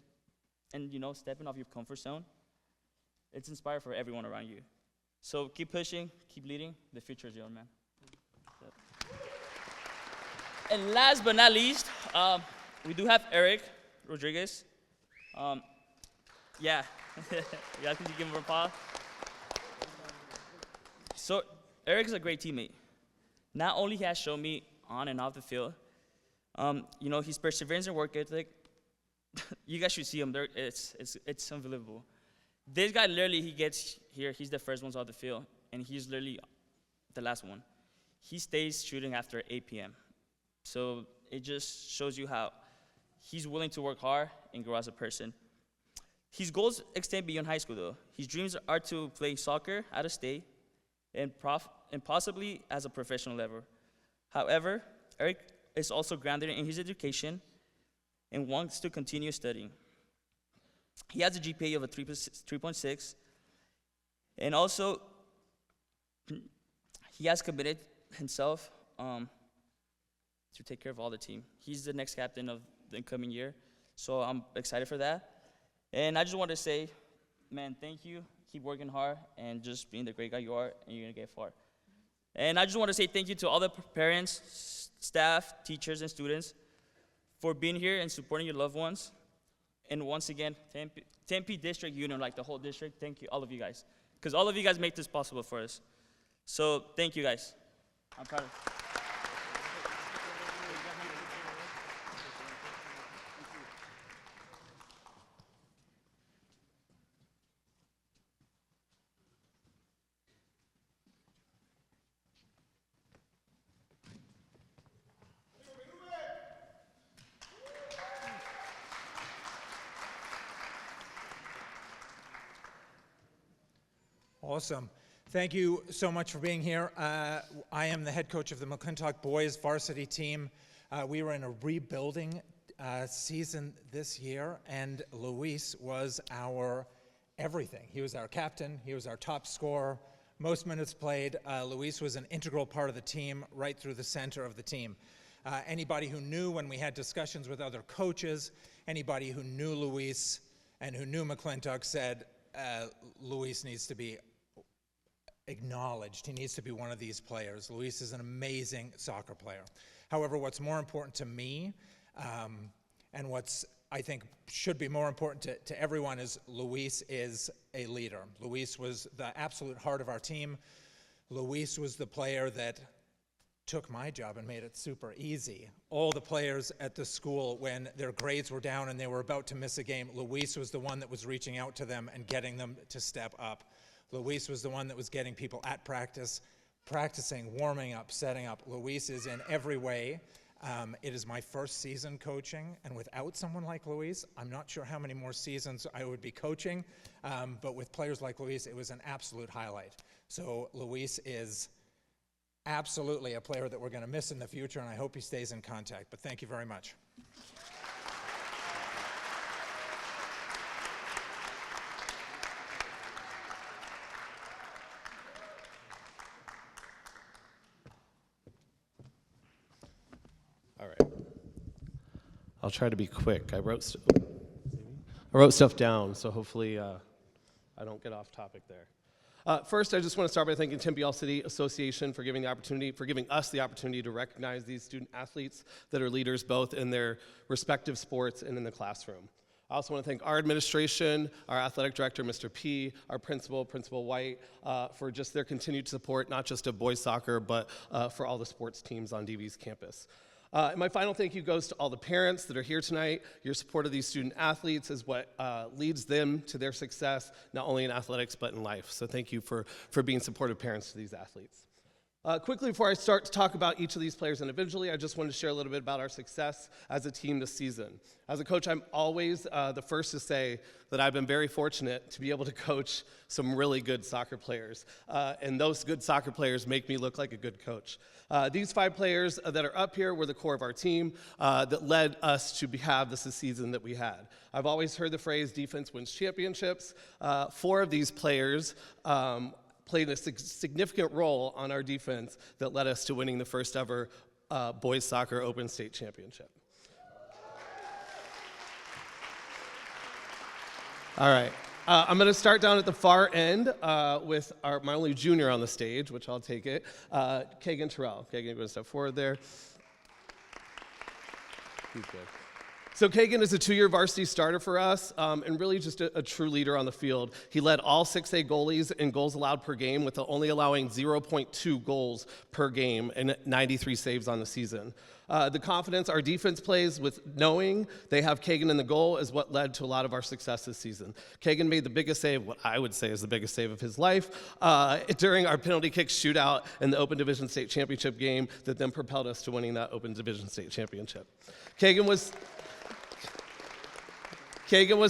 and stepping off your comfort zone, it's inspired for everyone around you. So keep pushing, keep leading. The future is yours, man. And last but not least, we do have Eric Rodriguez. Yeah, you guys can give him a applause. So Eric is a great teammate. Not only has shown me on and off the field, his perseverance and work ethic. You guys should see him. It's unbelievable. This guy literally, he gets here, he's the first one off the field, and he's literally the last one. He stays shooting after 8 p.m. So it just shows you how he's willing to work hard and grow as a person. His goals extend beyond high school, though. His dreams are to play soccer out of state and possibly as a professional level. However, Eric is also grounded in his education and wants to continue studying. He has a GPA of a 3.6, and also he has committed himself to take care of all the team. He's the next captain of the incoming year, so I'm excited for that. And I just want to say, man, thank you. Keep working hard and just being the great guy you are, and you're going to get far. And I just want to say thank you to all the parents, staff, teachers, and students for being here and supporting your loved ones. And once again, Tempe District Union, like the whole district, thank you, all of you guys. Because all of you guys make this possible for us. So thank you, guys. I'm proud of you. Awesome. Thank you so much for being here. I am the head coach of the McClintock boys varsity team. We were in a rebuilding season this year, and Luis was our everything. He was our captain. He was our top scorer. Most minutes played. Luis was an integral part of the team, right through the center of the team. Anybody who knew when we had discussions with other coaches, anybody who knew Luis and who knew McClintock said, Luis needs to be acknowledged. He needs to be one of these players. Luis is an amazing soccer player. However, what's more important to me, and what's I think should be more important to everyone, is Luis is a leader. Luis was the absolute heart of our team. Luis was the player that took my job and made it super easy. All the players at the school, when their grades were down and they were about to miss a game, Luis was the one that was reaching out to them and getting them to step up. Luis was the one that was getting people at practice, practicing, warming up, setting up. Luis is in every way. It is my first season coaching, and without someone like Luis, I'm not sure how many more seasons I would be coaching, but with players like Luis, it was an absolute highlight. So Luis is absolutely a player that we're going to miss in the future, and I hope he stays in contact. But thank you very much. All right. I'll try to be quick. I wrote stuff down, so hopefully I don't get off topic there. First, I just want to start by thanking Tempe All-City Association for giving us the opportunity to recognize these student athletes that are leaders both in their respective sports and in the classroom. I also want to thank our administration, our athletic director, Mr. P., our principal, Principal White, for just their continued support, not just of boys soccer, but for all the sports teams on DV's campus. And my final thank you goes to all the parents that are here tonight. Your support of these student athletes is what leads them to their success, not only in athletics, but in life. So thank you for being supportive parents to these athletes. Quickly, before I start to talk about each of these players individually, I just wanted to share a little bit about our success as a team this season. As a coach, I'm always the first to say that I've been very fortunate to be able to coach some really good soccer players. And those good soccer players make me look like a good coach. These 5 players that are up here were the core of our team that led us to have this season that we had. I've always heard the phrase, defense wins championships. 4 of these players played a significant role on our defense that led us to winning the first ever boys soccer open state championship. All right. I'm going to start down at the far end with my only junior on the stage, which I'll take it, Kagan Terrell. Kagan, you're going to step forward there. He's good. So Kagan is a 2-year varsity starter for us, and really just a true leader on the field. He led all 6A goalies in goals allowed per game, with only allowing 0.2 goals per game and 93 saves on the season. The confidence our defense plays with knowing they have Kagan in the goal is what led to a lot of our success this season. Kagan made the biggest save, what I would say is the biggest save of his life, during our penalty kick shootout in the Open Division State Championship game that then propelled us to winning that Open Division State Championship. Kagan was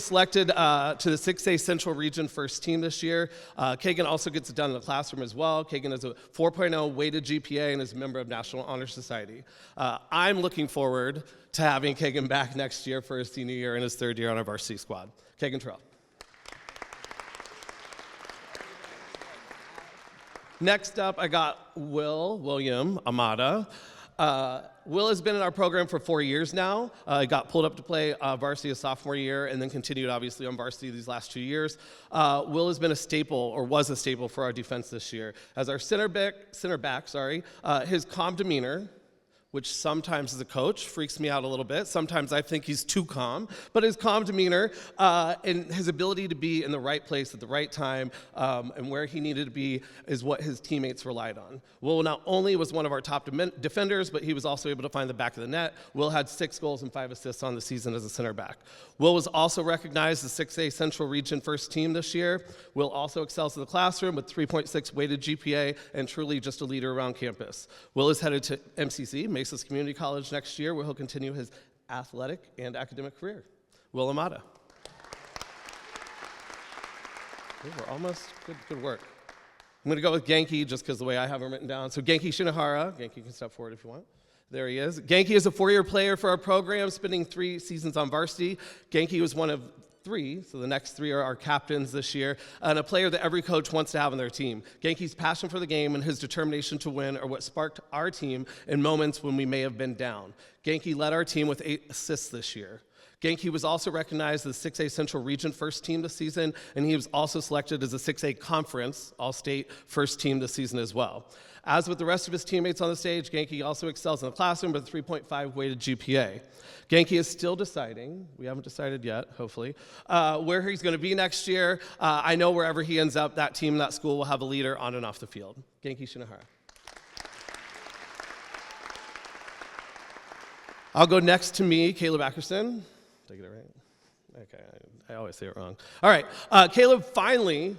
selected to the 6A Central Region First Team this year. Kagan also gets it done in the classroom as well. Kagan has a 4.0 weighted GPA and is a member of National Honor Society. I'm looking forward to having Kagan back next year for his senior year and his 3rd year on our varsity squad. Kagan Terrell. Next up, I got William Amada. Will has been in our program for 4 years now. He got pulled up to play varsity his sophomore year and then continued obviously on varsity these last 2 years. Will has been a staple, or was a staple, for our defense this year. As our center back, his calm demeanor, which sometimes as a coach freaks me out a little bit. Sometimes I think he's too calm, but his calm demeanor and his ability to be in the right place at the right time and where he needed to be is what his teammates relied on. Will not only was one of our top defenders, but he was also able to find the back of the net. Will had 6 goals and 5 assists on the season as a center back. Will was also recognized as 6A Central Region First Team this year. Will also excels in the classroom with 3.6 weighted GPA and truly just a leader around campus. Will is headed to MCC, Mesa Community College, next year, where he'll continue his athletic and academic career. Will Amada. Okay, we're almost, good work. I'm going to go with Genki just because the way I have him written down. So Genki Shinohara. Genki can step forward if you want. There he is. Genki is a 4-year player for our program, spending 3 seasons on varsity. Genki was one of 3, so the next 3 are our captains this year, and a player that every coach wants to have on their team. Genki's passion for the game and his determination to win are what sparked our team in moments when we may have been down. Genki led our team with 8 assists this year. Genki was also recognized as the 6A Central Region First Team this season, and he was also selected as a 6A Conference All-State First Team this season as well. As with the rest of his teammates on the stage, Genki also excels in the classroom with a 3.5 weighted GPA. Genki is still deciding, we haven't decided yet, hopefully, where he's going to be next year. I know wherever he ends up, that team, that school will have a leader on and off the field. Genki Shinohara. I'll go next to me, Caleb Ackerson. Did I get it right? Okay, I always say it wrong. All right, Caleb finally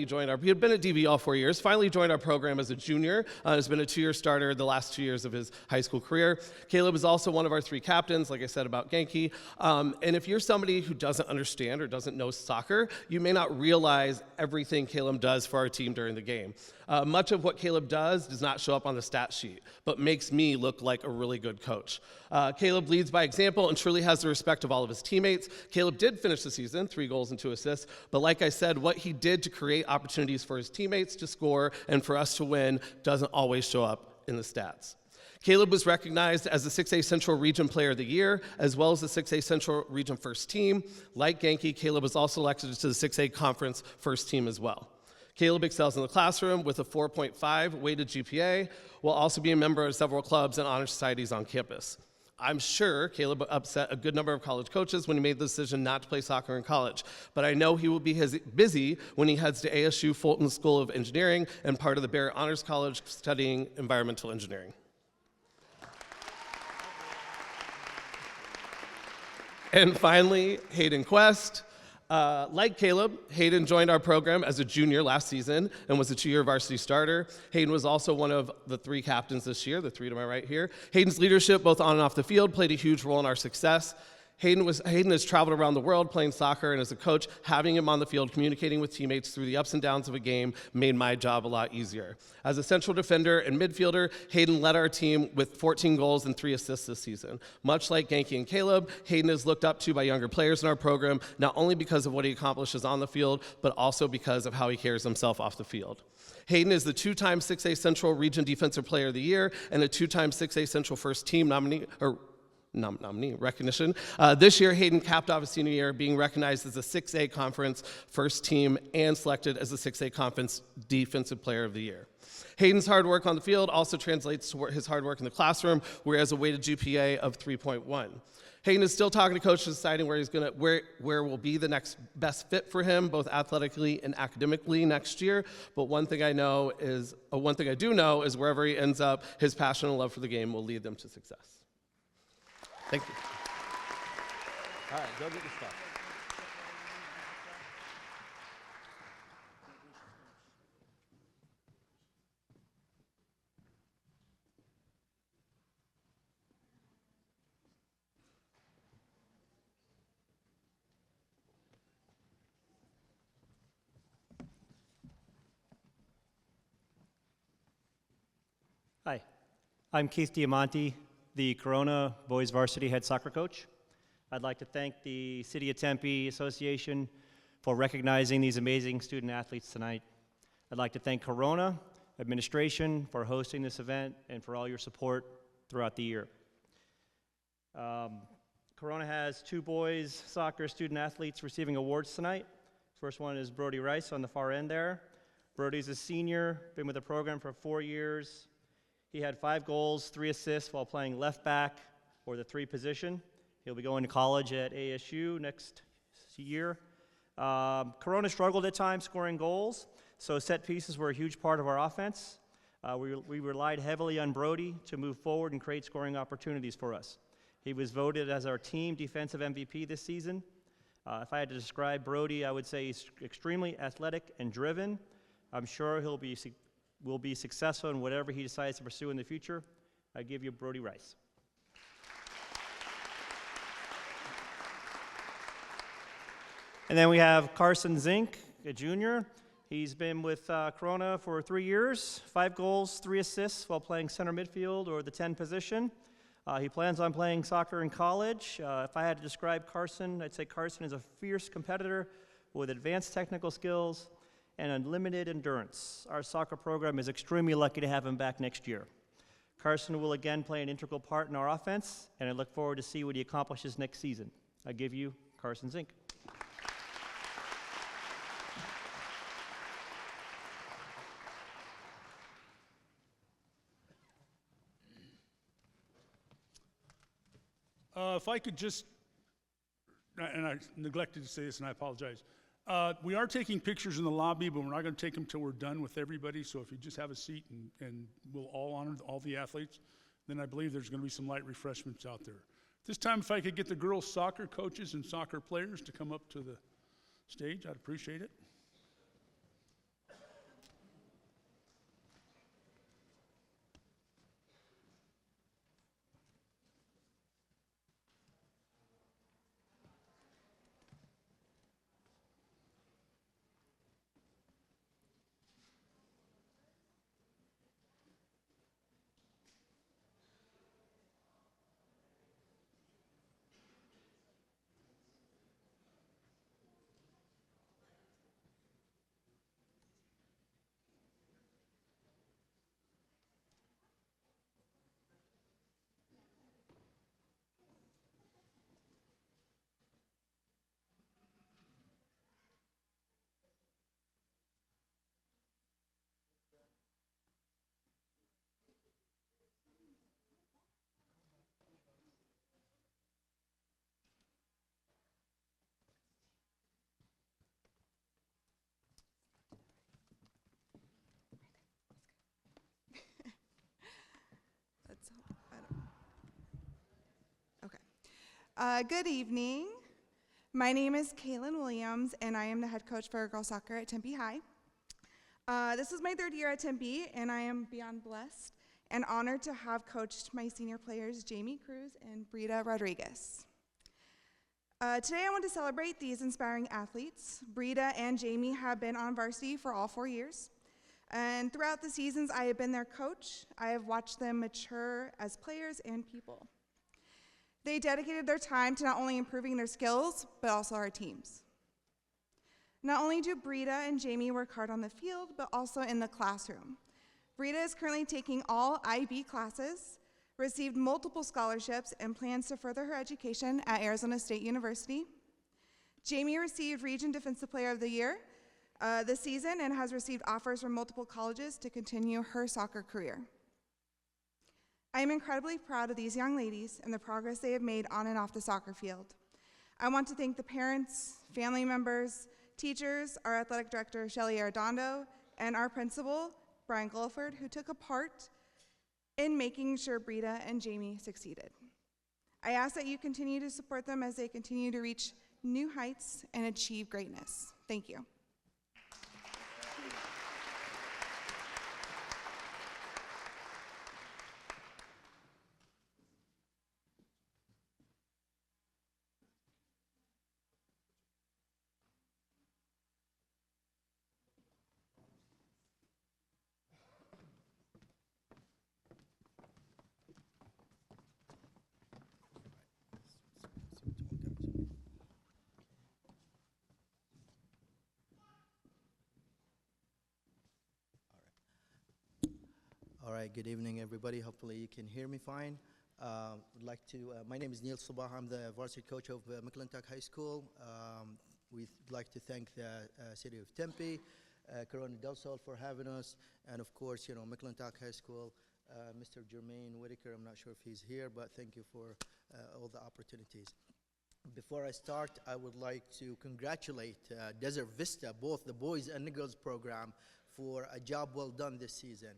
joined he had been at DV all 4 years, finally joined our program as a junior. Has been a 2-year starter the last 2 years of his high school career. Caleb is also one of our 3 captains, like I said about Genki. And if you're somebody who doesn't understand or doesn't know soccer, you may not realize everything Caleb does for our team during the game. Much of what Caleb does not show up on the stat sheet, but makes me look like a really good coach. Caleb leads by example and truly has the respect of all of his teammates. Caleb did finish the season, 3 goals and 2 assists, but like I said, what he did to create opportunities for his teammates to score and for us to win doesn't always show up in the stats. Caleb was recognized as the 6A Central Region Player of the Year, as well as the 6A Central Region First Team. Like Genki, Caleb was also elected to the 6A Conference First Team as well. Caleb excels in the classroom with a 4.5 weighted GPA, while also being a member of several clubs and honor societies on campus. I'm sure Caleb upset a good number of college coaches when he made the decision not to play soccer in college, but I know he will be busy when he heads to ASU Fulton School of Engineering and part of the Barrett Honors College studying environmental engineering. And finally, Hayden Quest. Like Caleb, Hayden joined our program as a junior last season and was a 2-year varsity starter. Hayden was also one of the 3 captains this year, the 3 to my right here. Hayden's leadership, both on and off the field, played a huge role in our success. Hayden has traveled around the world playing soccer, and as a coach, having him on the field communicating with teammates through the ups and downs of a game made my job a lot easier. As a central defender and midfielder, Hayden led our team with 14 goals and 3 assists this season. Much like Genki and Caleb, Hayden is looked up to by younger players in our program, not only because of what he accomplishes on the field, but also because of how he carries himself off the field. Hayden is the 2-time 6A Central Region Defensive Player of the Year and a 2-time 6A Central First Team nominee recognition. This year, Hayden capped off his senior year being recognized as a 6A Conference First Team and selected as the 6A Conference Defensive Player of the Year. Hayden's hard work on the field also translates to his hard work in the classroom, where he has a weighted GPA of 3.1. Hayden is still talking to coaches, deciding where will be the next best fit for him, both athletically and academically next year. But one thing I do know is wherever he ends up, his passion and love for the game will lead them to success. Thank you. All right, go get your stuff. Hi, I'm Keith Diamante, the Corona Boys Varsity Head Soccer Coach. I'd like to thank the City of Tempe Association for recognizing these amazing student athletes tonight. I'd like to thank Corona administration for hosting this event and for all your support throughout the year. Corona has 2 boys soccer student athletes receiving awards tonight. First one is Brody Rice on the far end there. Brody's a senior, been with the program for 4 years. He had 5 goals, 3 assists while playing left back or the 3 position. He'll be going to college at ASU next year. Corona struggled at times scoring goals, so set pieces were a huge part of our offense. We relied heavily on Brody to move forward and create scoring opportunities for us. He was voted as our team defensive MVP this season. If I had to describe Brody, I would say he's extremely athletic and driven. I'm sure will be successful in whatever he decides to pursue in the future. I give you Brody Rice. And then we have Carson Zink, a junior. He's been with Corona for 3 years, 5 goals, 3 assists while playing center midfield or the 10 position. He plans on playing soccer in college. If I had to describe Carson, I'd say Carson is a fierce competitor with advanced technical skills and unlimited endurance. Our soccer program is extremely lucky to have him back next year. Carson will again play an integral part in our offense, and I look forward to see what he accomplishes next season. I give you Carson Zink. If I could just, and I neglected to say this and I apologize. We are taking pictures in the lobby, but we're not going to take them till we're done with everybody. So if you just have a seat and we'll all honor all the athletes, then I believe there's going to be some light refreshments out there. This time, if I could get the girls' soccer coaches and soccer players to come up to the stage, I'd appreciate it. Good evening. My name is Kaylin Williams, and I am the head coach for girls soccer at Tempe High. This is my third year at Tempe, and I am beyond blessed and honored to have coached my senior players, Jamie Cruz and Brita Rodriguez. Today, I want to celebrate these inspiring athletes. Brita and Jamie have been on varsity for all 4 years, and throughout the seasons I have been their coach, I have watched them mature as players and people. They dedicated their time to not only improving their skills, but also our teams. Not only do Brita and Jamie work hard on the field, but also in the classroom. Brita is currently taking all IB classes, received multiple scholarships, and plans to further her education at Arizona State University. Jamie received Region Defensive Player of the Year this season and has received offers from multiple colleges to continue her soccer career. I am incredibly proud of these young ladies and the progress they have made on and off the soccer field. I want to thank the parents, family members, teachers, our athletic director, Shelly Arredondo, and our principal, Brian Gulliford, who took a part in making sure Brita and Jamie succeeded. I ask that you continue to support them as they continue to reach new heights and achieve greatness. Thank you. All right, good evening, everybody. Hopefully you can hear me fine. Would like to, my name is Neil Sabah. I'm the varsity coach of McClintock High School. We'd like to thank the city of Tempe, Corona Del Sol for having us, and of course, McClintock High School, Mr. Jermaine Whitaker. I'm not sure if he's here, but thank you for all the opportunities. Before I start, I would like to congratulate Desert Vista, both the boys and the girls program, for a job well done this season.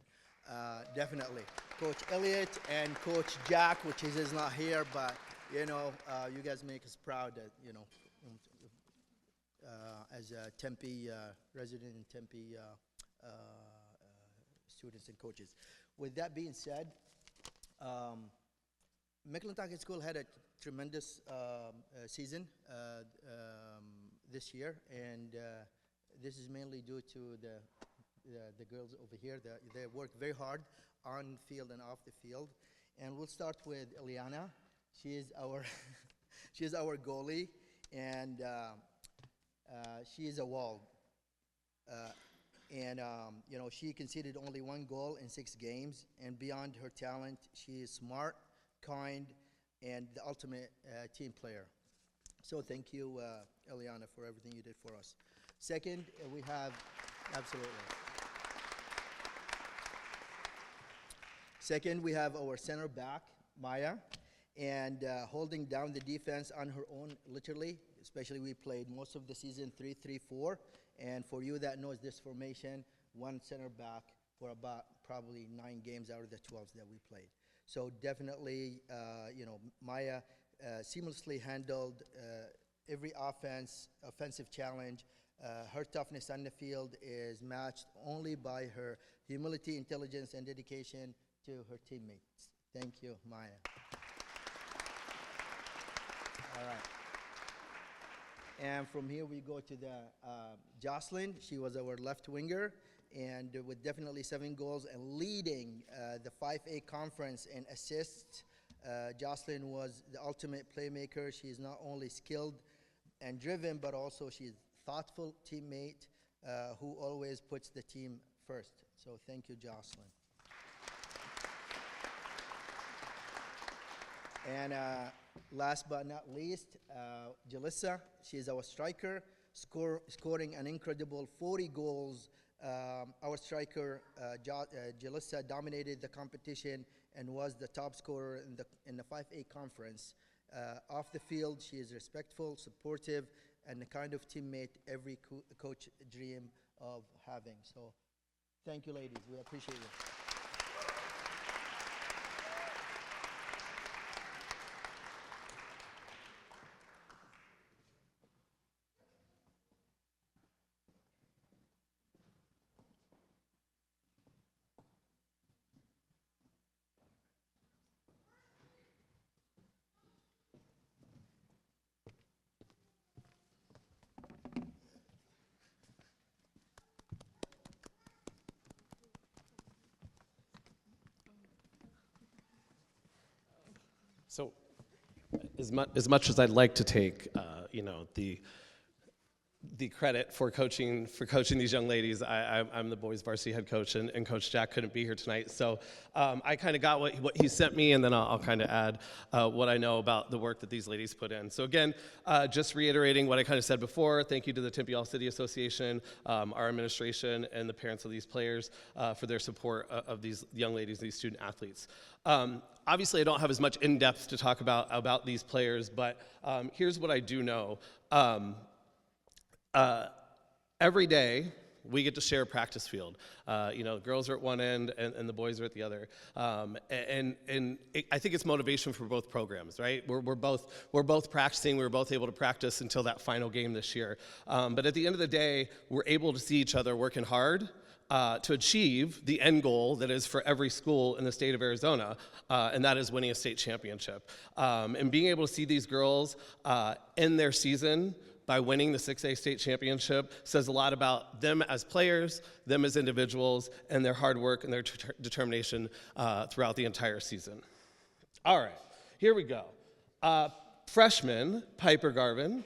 Definitely. Coach Elliott and Coach Jack, which is not here, but, you guys make us proud that, as a Tempe resident and Tempe students and coaches. With that being said, McClintock High School had a tremendous season this year, and this is mainly due to the girls over here. They work very hard on field and off the field. And we'll start with Eliana. She is our she is our goalie, and she is a wall. She conceded only 1 goal in 6 games, and beyond her talent, she is smart, kind, and the ultimate team player. So thank you, Eliana, for everything you did for us. Second, we have, absolutely. Second, we have our center back, Maya, and holding down the defense on her own, literally. Especially we played most of the season 3-3-4, and for you that knows this formation, 1 center back for about probably 9 games out of the 12s that we played. So definitely, Maya seamlessly handled every offensive challenge. Her toughness on the field is matched only by her humility, intelligence, and dedication to her teammates. Thank you, Maya. All right. And from here we go to the Jocelyn. She was our left winger, and with definitely 7 goals and leading the 5A conference in assists. Jocelyn was the ultimate playmaker. She is not only skilled and driven, but also she is thoughtful teammate who always puts the team first. So thank you, Jocelyn. And last but not least, Jalissa. She is our striker, scoring an incredible 40 goals. Our striker, Jalissa, dominated the competition and was the top scorer in the 5A conference. Off the field, she is respectful, supportive, and the kind of teammate every coach dream of having. So thank you, ladies. We appreciate you. So, as much as I'd like to take, the credit for coaching these young ladies, I'm the boys varsity head coach, and Coach Jack couldn't be here tonight. So I kind of got what he sent me, and then I'll kind of add what I know about the work that these ladies put in. So again, just reiterating what I kind of said before, thank you to the Tempe All-City Association, our administration, and the parents of these players for their support of these young ladies, these student athletes. Obviously, I don't have as much in-depth to talk about these players, but here's what I do know. Every day, we get to share a practice field. The girls are at one end and the boys are at the other. I think it's motivation for both programs, right? We're both practicing. We were both able to practice until that final game this year. But at the end of the day, we're able to see each other working hard to achieve the end goal that is for every school in the state of Arizona, and that is winning a state championship. And being able to see these girls end their season by winning the 6A state championship says a lot about them as players, them as individuals, and their hard work and their determination throughout the entire season. All right, here we go. Freshman Piper Garvin.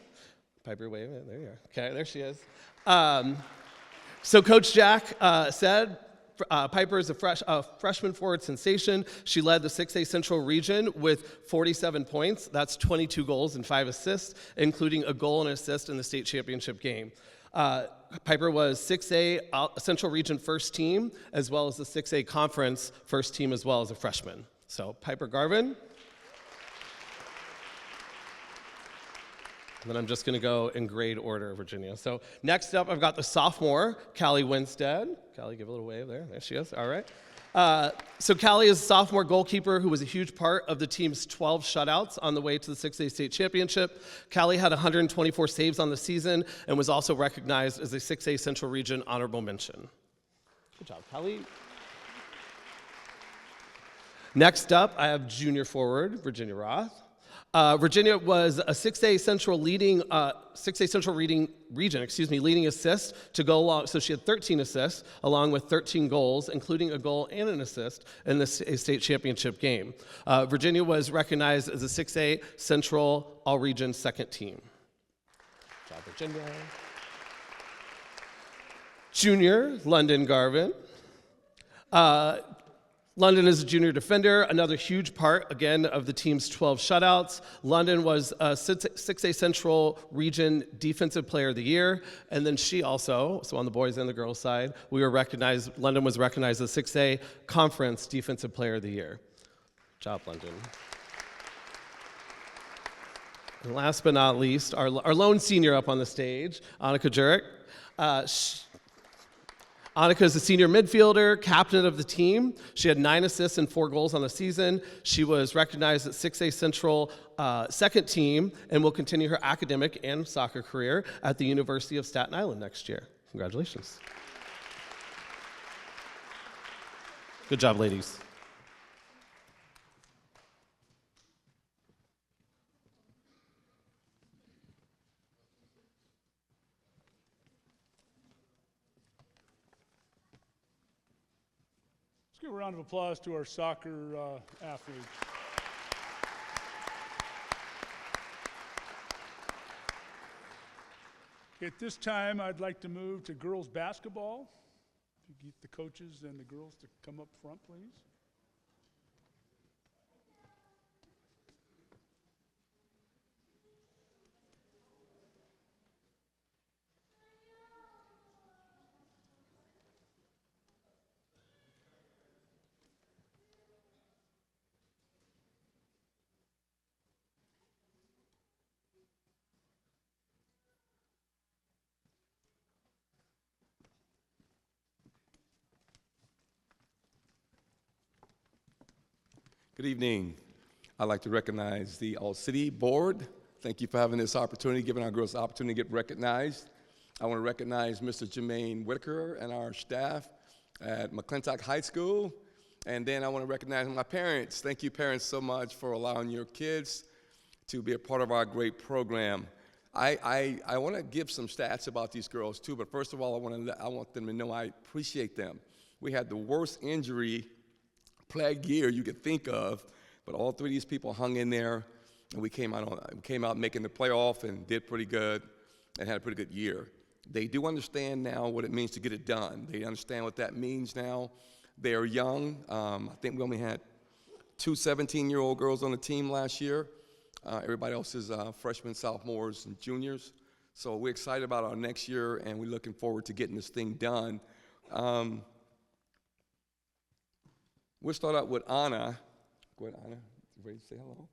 Piper, wave, there you are. Okay, there she is. So Coach Jack said, Piper is a freshman forward sensation. She led the 6A Central region with 47 points. That's 22 goals and 5 assists, including a goal and assist in the state championship game. Piper was 6A Central Region first team, as well as the 6A Conference first team, as well as a freshman. So Piper Garvin. And then I'm just going to go in grade order, Virginia. So next up, I've got the sophomore, Callie Winstead. Callie, give a little wave there. There she is. All right. So Callie is a sophomore goalkeeper who was a huge part of the team's 12 shutouts on the way to the 6A state championship. Callie had 124 saves on the season and was also recognized as a 6A Central Region honorable mention. Good job, Callie. Next up, I have junior forward, Virginia Roth. Virginia was a 6A Central leading assist to go along. So she had 13 assists, along with 13 goals, including a goal and an assist in the state championship game. Virginia was recognized as a 6A Central All-Region second team. Good job, Virginia. Junior, London Garvin. London is a junior defender, another huge part, again, of the team's 12 shutouts. London was a 6A Central Region Defensive Player of the Year, and then she also, so on the boys and the girls side, London was recognized as 6A Conference Defensive Player of the Year. Good job, London. And last but not least, our lone senior up on the stage, Annika Jurek. Annika is a senior midfielder, captain of the team. She had 9 assists and 4 goals on the season. She was recognized at 6A Central second team and will continue her academic and soccer career at the University of Staten Island next year. Congratulations. Good job, ladies. Let's give a round of applause to our soccer athletes. At this time, I'd like to move to girls basketball. If you get the coaches and the girls to come up front, please. Good evening. I'd like to recognize the All-City Board. Thank you for having this opportunity, giving our girls the opportunity to get recognized. I want to recognize Mr. Jermaine Whitaker and our staff at McClintock High School. And then I want to recognize my parents. Thank you, parents, so much for allowing your kids to be a part of our great program. I want to give some stats about these girls, too. But first of all, I want them to know I appreciate them. We had the worst injury plague year you could think of. But all three of these people hung in there, and we came out making the playoff and did pretty good and had a pretty good year. They do understand now what it means to get it done. They understand what that means now. They are young. I think we only had 2 17-year-old girls on the team last year. Everybody else is freshmen, sophomores, and juniors. So we're excited about our next year, and we're looking forward to getting this thing done. We'll start out with Anna. Go ahead, Anna. You ready to say hello?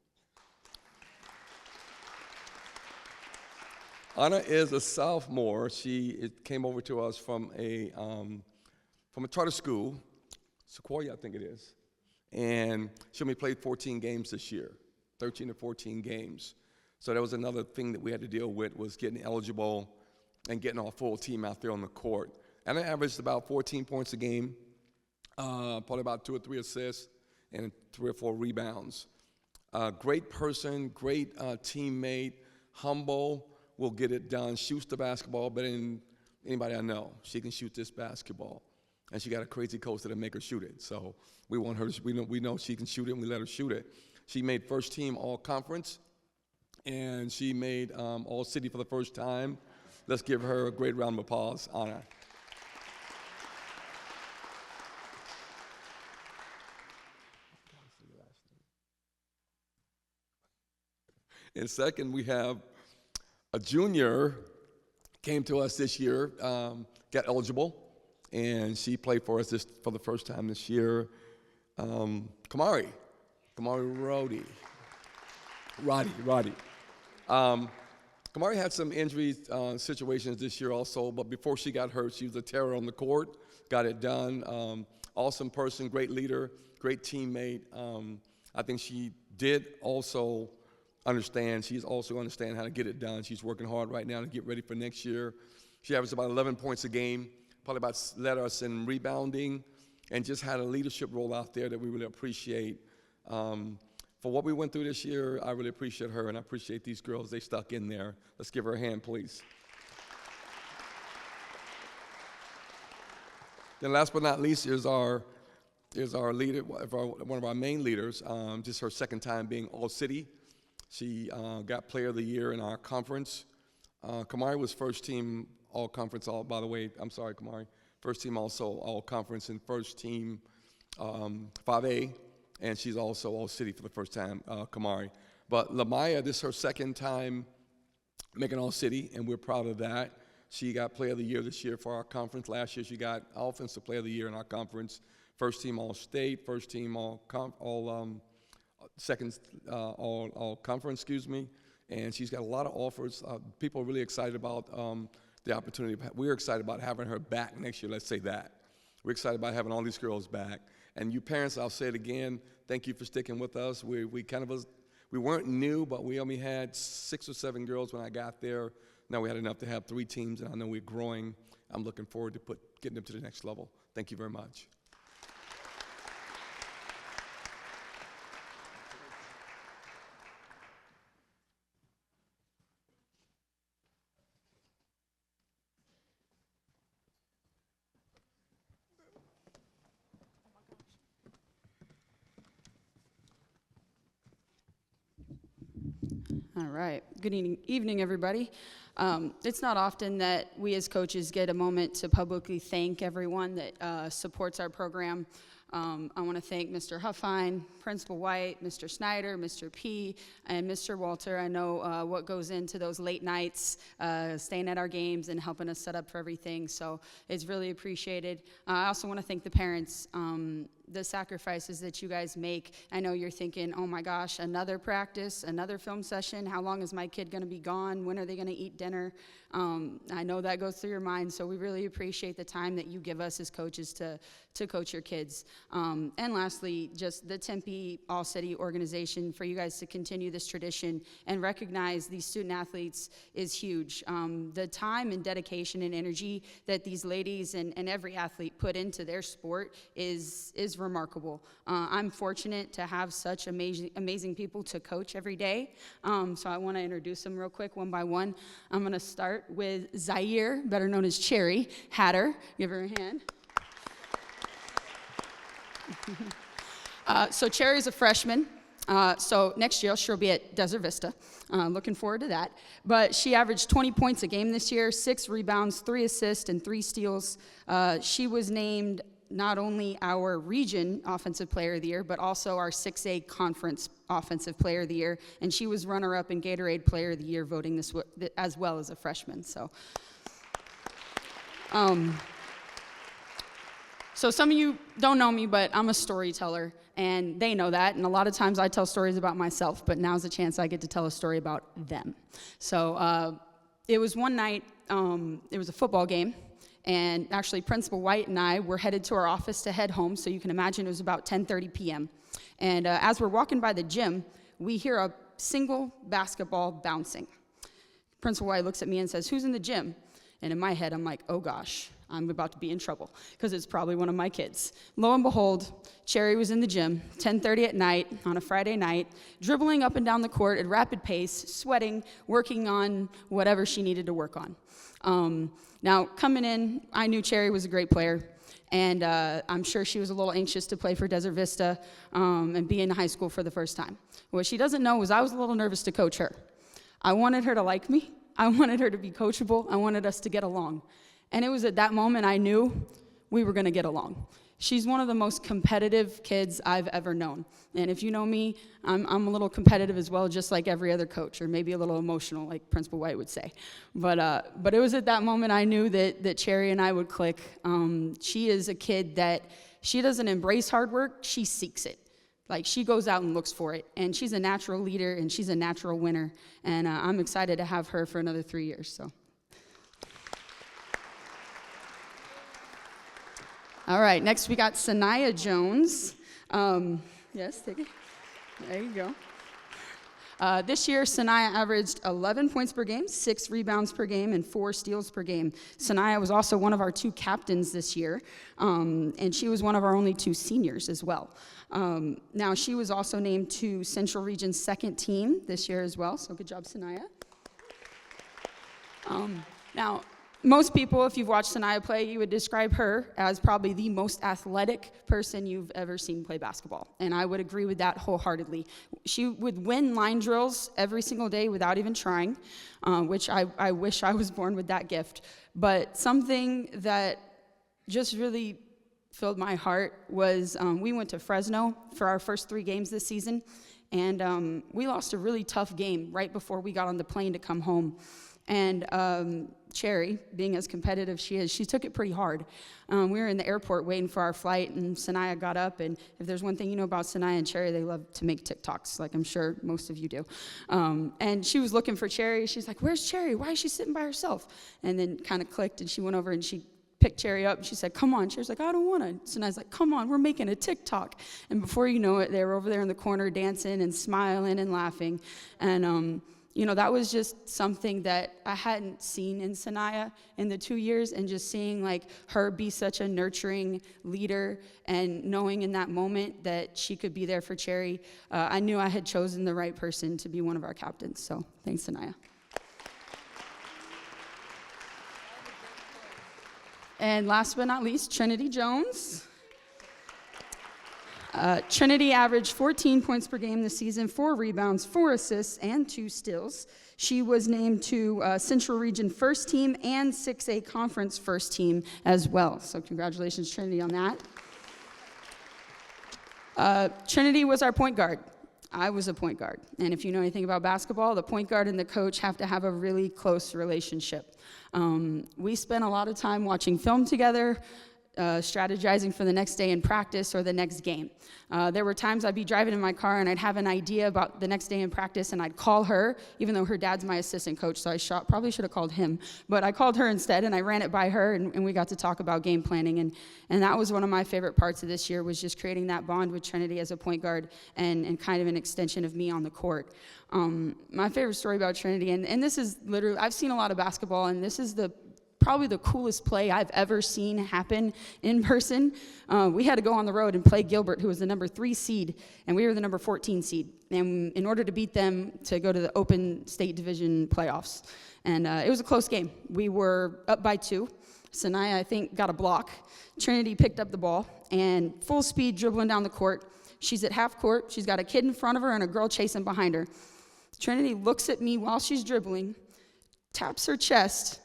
Anna is a sophomore. She came over to us from a charter school, Sequoia, I think it is. And she only played 14 games this year, 13 to 14 games. So that was another thing that we had to deal with, was getting eligible and getting our full team out there on the court. And I averaged about 14 points a game, probably about 2 or 3 assists, and 3 or 4 rebounds. Great person, great teammate, humble, will get it done, shoots the basketball better than anybody I know. She can shoot this basketball. And she got a crazy coach that'll make her shoot it. So we want her to, we know she can shoot it, and we let her shoot it. She made first team all-conference, and she made all-city for the first time. Let's give her a great round of applause, Anna. And second, we have a junior came to us this year, got eligible, and she played for us for the first time this year. Kamari Roddy. Kamari had some injury situations this year also, but before she got hurt, she was a terror on the court, got it done. Awesome person, great leader, great teammate. I think she did also understand. She's also understand how to get it done. She's working hard right now to get ready for next year. She averaged about 11 points a game, probably led us in rebounding, and just had a leadership role out there that we really appreciate. For what we went through this year, I really appreciate her, and I appreciate these girls. They stuck in there. Let's give her a hand, please. Then last but not least is our leader, one of our main leaders, just her second time being All-City. She got Player of the Year in our conference. Kamari was first team All-Conference, by the way, I'm sorry, Kamari. First team also All-Conference and first team 5A, and she's also All-City for the first time, Kamari. But Lamaya, this is her second time making All-City, and we're proud of that. She got Player of the Year this year for our conference. Last year she got Offensive Player of the Year in our conference. First team All-State, first team all conference, excuse me, and she's got a lot of offers. People are really excited about the opportunity. We're excited about having her back next year, let's say that. We're excited about having all these girls back. And you parents, I'll say it again, thank you for sticking with us. We weren't new, but we only had 6 or 7 girls when I got there. Now we had enough to have 3 teams, and I know we're growing. I'm looking forward to getting them to the next level. Thank you very much. All right. Good evening, everybody. It's not often that we as coaches get a moment to publicly thank everyone that supports our program. I want to thank Mr. Huffine, Principal White, Mr. Snyder, Mr. P, and Mr. Walter. I know what goes into those late nights, staying at our games and helping us set up for everything, so it's really appreciated. I also want to thank the parents. The sacrifices that you guys make. I know you're thinking, oh my gosh, another practice, another film session, how long is my kid going to be gone, when are they going to eat dinner? I know that goes through your mind, so we really appreciate the time that you give us as coaches to coach your kids. And lastly, just the Tempe All-City organization, for you guys to continue this tradition and recognize these student athletes is huge. The time and dedication and energy that these ladies and every athlete put into their sport is remarkable. I'm fortunate to have such amazing people to coach every day. So I want to introduce them real quick, one by one. I'm going to start with Zaire, better known as Cherry Hatter. Give her a hand. So Cherry's a freshman. So next year she'll be at Desert Vista. Looking forward to that. But she averaged 20 points a game this year, 6 rebounds, 3 assists, and 3 steals. She was named not only our region Offensive Player of the Year, but also our 6A Conference Offensive Player of the Year. And she was runner-up in Gatorade Player of the Year voting as well as a freshman. So some of you don't know me, but I'm a storyteller, and they know that. And a lot of times I tell stories about myself, but now's the chance I get to tell a story about them. So it was one night, it was a football game, and actually Principal White and I were headed to our office to head home, so you can imagine it was about 10:30 p.m. And as we're walking by the gym, we hear a single basketball bouncing. Principal White looks at me and says, "Who's in the gym?" And in my head, I'm like, oh gosh, I'm about to be in trouble, because it's probably one of my kids. Lo and behold, Cherry was in the gym, 10:30 at night on a Friday night, dribbling up and down the court at rapid pace, sweating, working on whatever she needed to work on. Now, coming in, I knew Cherry was a great player, and I'm sure she was a little anxious to play for Desert Vista and be in high school for the first time. What she doesn't know was I was a little nervous to coach her. I wanted her to like me. I wanted her to be coachable. I wanted us to get along. And it was at that moment I knew we were going to get along. She's one of the most competitive kids I've ever known. And if you know me, I'm a little competitive as well, just like every other coach, or maybe a little emotional, like Principal White would say. But it was at that moment I knew that Cherry and I would click. She is a kid that she doesn't embrace hard work, she seeks it. Like, she goes out and looks for it. And she's a natural leader, and she's a natural winner. And I'm excited to have her for another 3 years, so. All right, next we got Sanaya Jones. Yes, take it. There you go. This year, Sanaya averaged 11 points per game, 6 rebounds per game, and 4 steals per game. Sanaya was also one of our 2 captains this year, and she was one of our only 2 seniors as well. Now, she was also named to Central Region's 2nd team this year as well, so good job, Sanaya. Now, most people, if you've watched Sanaya play, you would describe her as probably the most athletic person you've ever seen play basketball. And I would agree with that wholeheartedly. She would win line drills every single day without even trying, which I wish I was born with that gift. But something that just really filled my heart was we went to Fresno for our first 3 games this season, and we lost a really tough game right before we got on the plane to come home. And Cherry, being as competitive she is, she took it pretty hard. We were in the airport waiting for our flight, and Sanaya got up, and if there's one thing you know about Sanaya and Cherry, they love to make TikToks, like I'm sure most of you do. And she was looking for Cherry. She's like, "Where's Cherry? Why is she sitting by herself?" And then kind of clicked, and she went over and she picked Cherry up, and she said, "Come on." Cherry's like, "I don't want to." Sanaya's like, "Come on, we're making a TikTok." And before you know it, they were over there in the corner dancing and smiling and laughing. And you know, that was just something that I hadn't seen in Sanaya in the 2 years, and just seeing like her be such a nurturing leader and knowing in that moment that she could be there for Cherry, I knew I had chosen the right person to be one of our captains. So thanks, Sanaya. And last but not least, Trinity Jones. Trinity averaged 14 points per game this season, 4 rebounds, 4 assists, and 2 steals. She was named to Central Region First Team and 6A Conference First Team as well. So congratulations, Trinity, on that. Trinity was our point guard. I was a point guard. And if you know anything about basketball, the point guard and the coach have to have a really close relationship. We spent a lot of time watching film together, strategizing for the next day in practice or the next game. There were times I'd be driving in my car and I'd have an idea about the next day in practice, and I'd call her, even though her dad's my assistant coach, so I probably should have called him. But I called her instead, and I ran it by her, and we got to talk about game planning. And that was one of my favorite parts of this year, was just creating that bond with Trinity as a point guard and kind of an extension of me on the court. My favorite story about Trinity, and this is literally, I've seen a lot of basketball, and this is probably the coolest play I've ever seen happen in person. We had to go on the road and play Gilbert, who was the number 3 seed, and we were the number 14 seed. And in order to beat them, to go to the Open State Division playoffs. And it was a close game. We were up by 2. Sanaya, I think, got a block. Trinity picked up the ball, and full speed dribbling down the court, She's at half court. She's got a kid in front of her and a girl chasing behind her. Trinity looks at me while she's dribbling, taps her chest,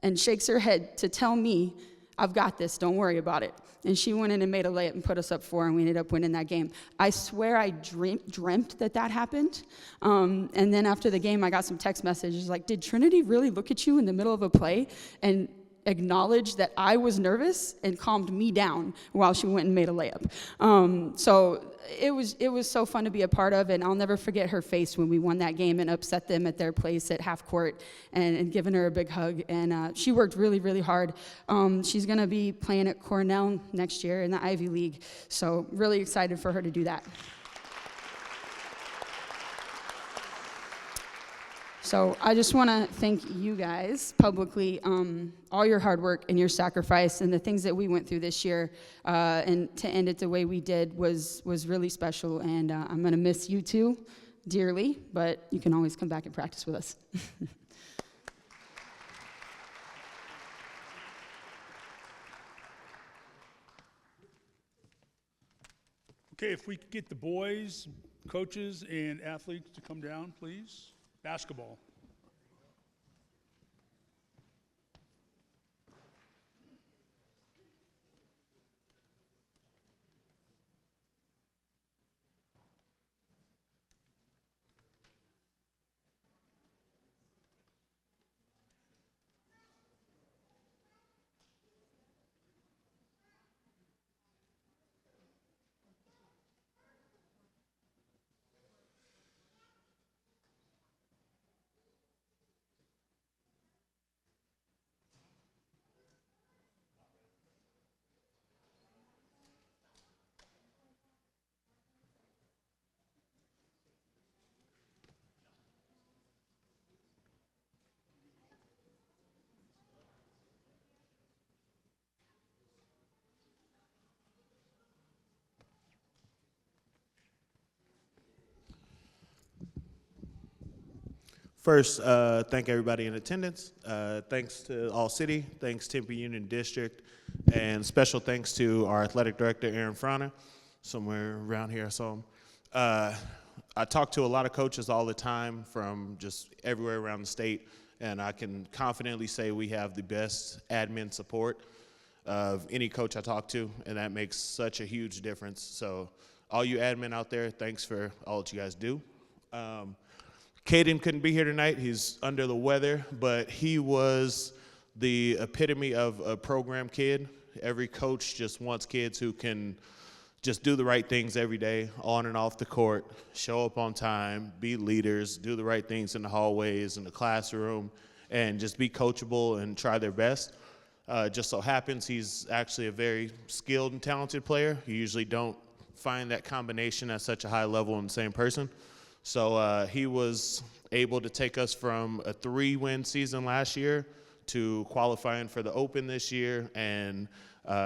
and shakes her head to tell me, I've got this, don't worry about it. And she went in and made a layup and put us up 4, and we ended up winning that game. I swear I dreamt that happened. And then after the game, I got some text messages like, did Trinity really look at you in the middle of a play and acknowledged that I was nervous and calmed me down while she went and made a layup? So it was so fun to be a part of, and I'll never forget her face when we won that game and upset them at their place at half court, and giving her a big hug. And she worked really, really hard. She's going to be playing at Cornell next year in the Ivy League, so really excited for her to do that. So I just want to thank you guys publicly, all your hard work and your sacrifice and the things that we went through this year, and to end it the way we did was really special. And I'm going to miss you too dearly, but you can always come back and practice with us. Okay, if we could get the boys, coaches, and athletes to come down, please. Basketball. First, thank everybody in attendance. Thanks to All City, thanks Tempe Union District, and special thanks to our athletic director, Aaron Frana, somewhere around here I saw him. I talk to a lot of coaches all the time from just everywhere around the state, and I can confidently say we have the best admin support of any coach I talk to, and that makes such a huge difference. So all you admin out there, thanks for all that you guys do. Caden couldn't be here tonight. He's under the weather, but he was the epitome of a program kid. Every coach just wants kids who can just do the right things every day, on and off the court, show up on time, be leaders, do the right things in the hallways, in the classroom, and just be coachable and try their best. Just so happens he's actually a very skilled and talented player. You usually don't find that combination at such a high level in the same person. So he was able to take us from a 3-win season last year to qualifying for the Open this year and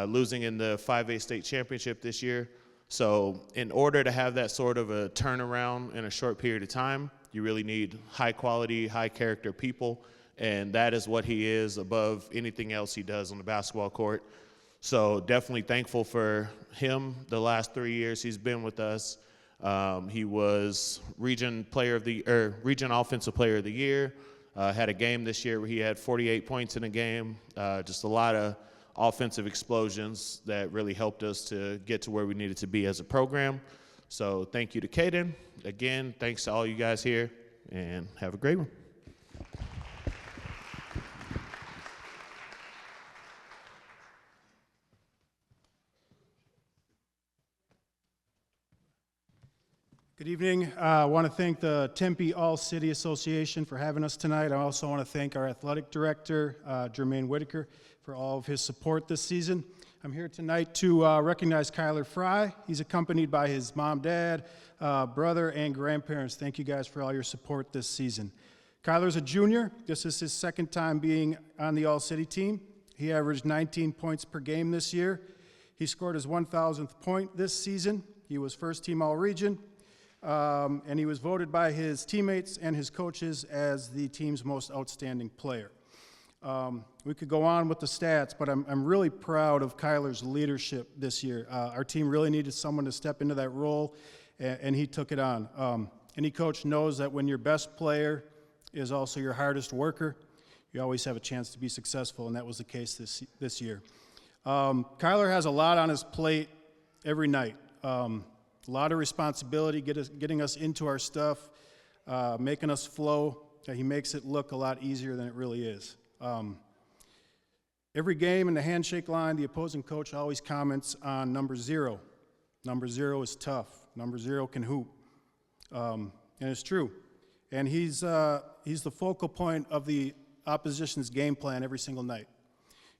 losing in the 5A state championship this year. So in order to have that sort of a turnaround in a short period of time, you really need high quality, high character people, and that is what he is above anything else he does on the basketball court. So definitely thankful for him the last 3 years he's been with us. He was region offensive player of the year. Had a game this year where he had 48 points in a game. Just a lot of offensive explosions that really helped us to get to where we needed to be as a program. So thank you to Caden. Again, thanks to all you guys here, and have a great one. Good evening. I want to thank the Tempe All-City Association for having us tonight. I also want to thank our athletic director, Jermaine Whitaker, for all of his support this season. I'm here tonight to recognize Kyler Fry. He's accompanied by his mom, dad, brother, and grandparents. Thank you guys for all your support this season. Kyler's a junior. This is his second time being on the All-City team. He averaged 19 points per game this year. He scored his 1,000th point this season. He was first-team All-Region. And he was voted by his teammates and his coaches as the team's most outstanding player. We could go on with the stats, but I'm really proud of Kyler's leadership this year. Our team really needed someone to step into that role, and he took it on. Any coach knows that when your best player is also your hardest worker, you always have a chance to be successful, and that was the case this year. Kyler has a lot on his plate every night. A lot of responsibility, getting us into our stuff, making us flow. He makes it look a lot easier than it really is. Every game in the handshake line, the opposing coach always comments on number 0. Number 0 is tough. Number 0 can hoop. And it's true. And he's the focal point of the opposition's game plan every single night.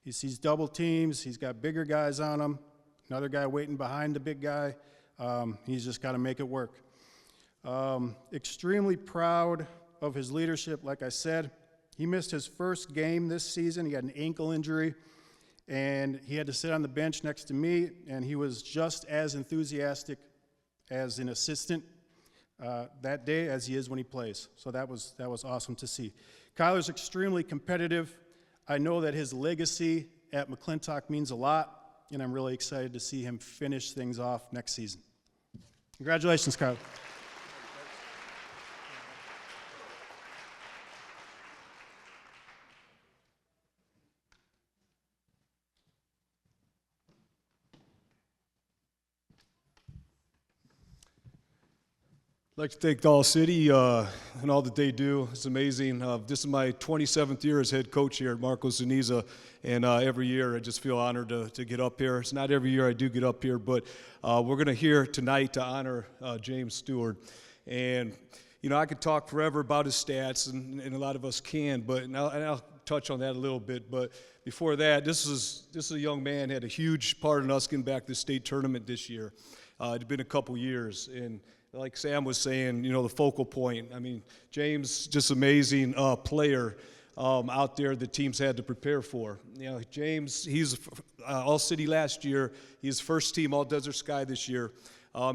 He sees double teams. He's got bigger guys on him, another guy waiting behind the big guy. He's just got to make it work. Extremely proud of his leadership, like I said. He missed his first game this season. He had an ankle injury, and he had to sit on the bench next to me, and he was just as enthusiastic as an assistant that day as he is when he plays. So that was awesome to see. Kyler's extremely competitive. I know that his legacy at McClintock means a lot, and I'm really excited to see him finish things off next season. Congratulations, Kyler. I'd like to thank the All City and all that they do. It's amazing. This is my 27th year as head coach here at Marco Zuniza, and every year I just feel honored to get up here. It's not every year I do get up here, but we're going to hear tonight to honor James Stewart. And, you know, I could talk forever about his stats, and a lot of us can, but I'll touch on that a little bit. But before that, this is a young man, had a huge part in us getting back to the state tournament this year. It had been a couple years, and like Sam was saying, you know, the focal point. I mean, James, just amazing player out there that teams had to prepare for. You know, James, he's All-City last year. He's first team All-Desert Sky this year.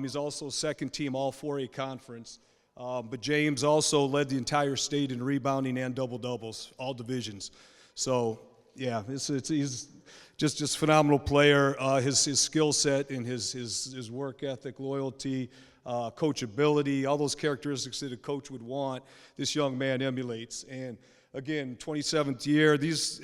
He's also second team All-4A Conference. But James also led the entire state in rebounding and double-doubles, all divisions. So, yeah, he's just phenomenal player. His skill set and his work ethic, loyalty, coachability, all those characteristics that a coach would want, this young man emulates. And again, 27th year,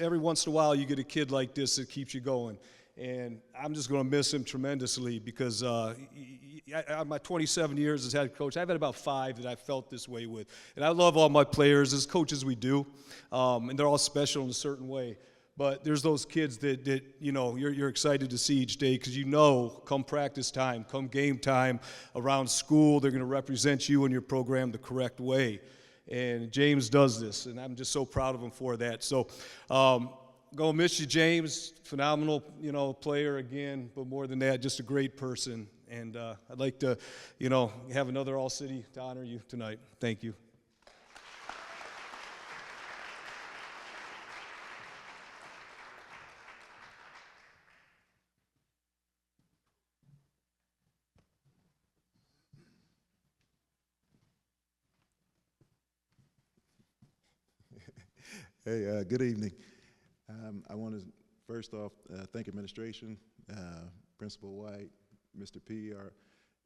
every once in a while you get a kid like this that keeps you going. And I'm just going to miss him tremendously because my 27 years as head coach, I've had about 5 that I felt this way with. And I love all my players, as coaches we do, and they're all special in a certain way. But there's those kids that you know, you're excited to see each day because you know come practice time, come game time, around school, they're going to represent you and your program the correct way. And James does this, and I'm just so proud of him for that. So gonna miss you, James. Phenomenal, you know, player again, but more than that, just a great person. And I'd like to, you know, have another All-City to honor you tonight. Thank you. Hey, good evening. I want to first off thank administration, Principal White, Mr. P, our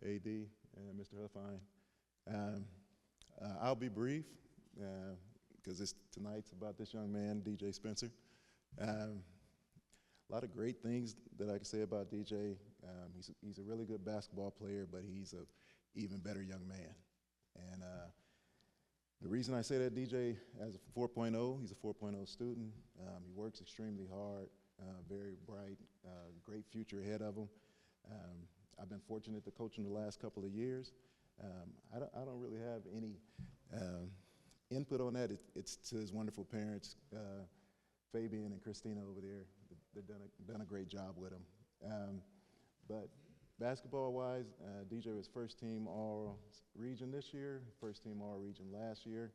AD, and Mr. Huffine. I'll be brief because tonight's about this young man, DJ Spencer. A lot of great things that I can say about DJ. He's a really good basketball player, but he's an even better young man. And the reason I say that DJ as a 4.0, he's a 4.0 student. He works extremely hard, very bright, great future ahead of him. I've been fortunate to coach him the last couple of years. I don't really have any input on that. It's to his wonderful parents, Fabian and Christina over there. They've done a great job with him. But basketball-wise, DJ was first team All-Region this year, first team All-Region last year.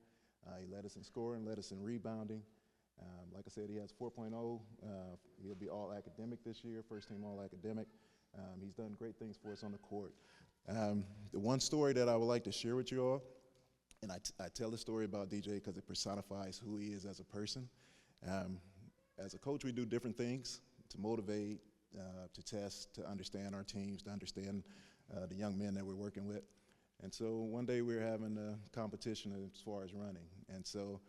He led us in scoring, led us in rebounding. Like I said, he has 4.0. He'll be All-Academic this year, first team All-Academic. He's done great things for us on the court. The one story that I would like to share with you all, and I tell the story about DJ because it personifies who he is as a person. As a coach, we do different things to motivate, to test, to understand our teams, to understand the young men that we're working with. And so one day we were having a competition as far as running. And so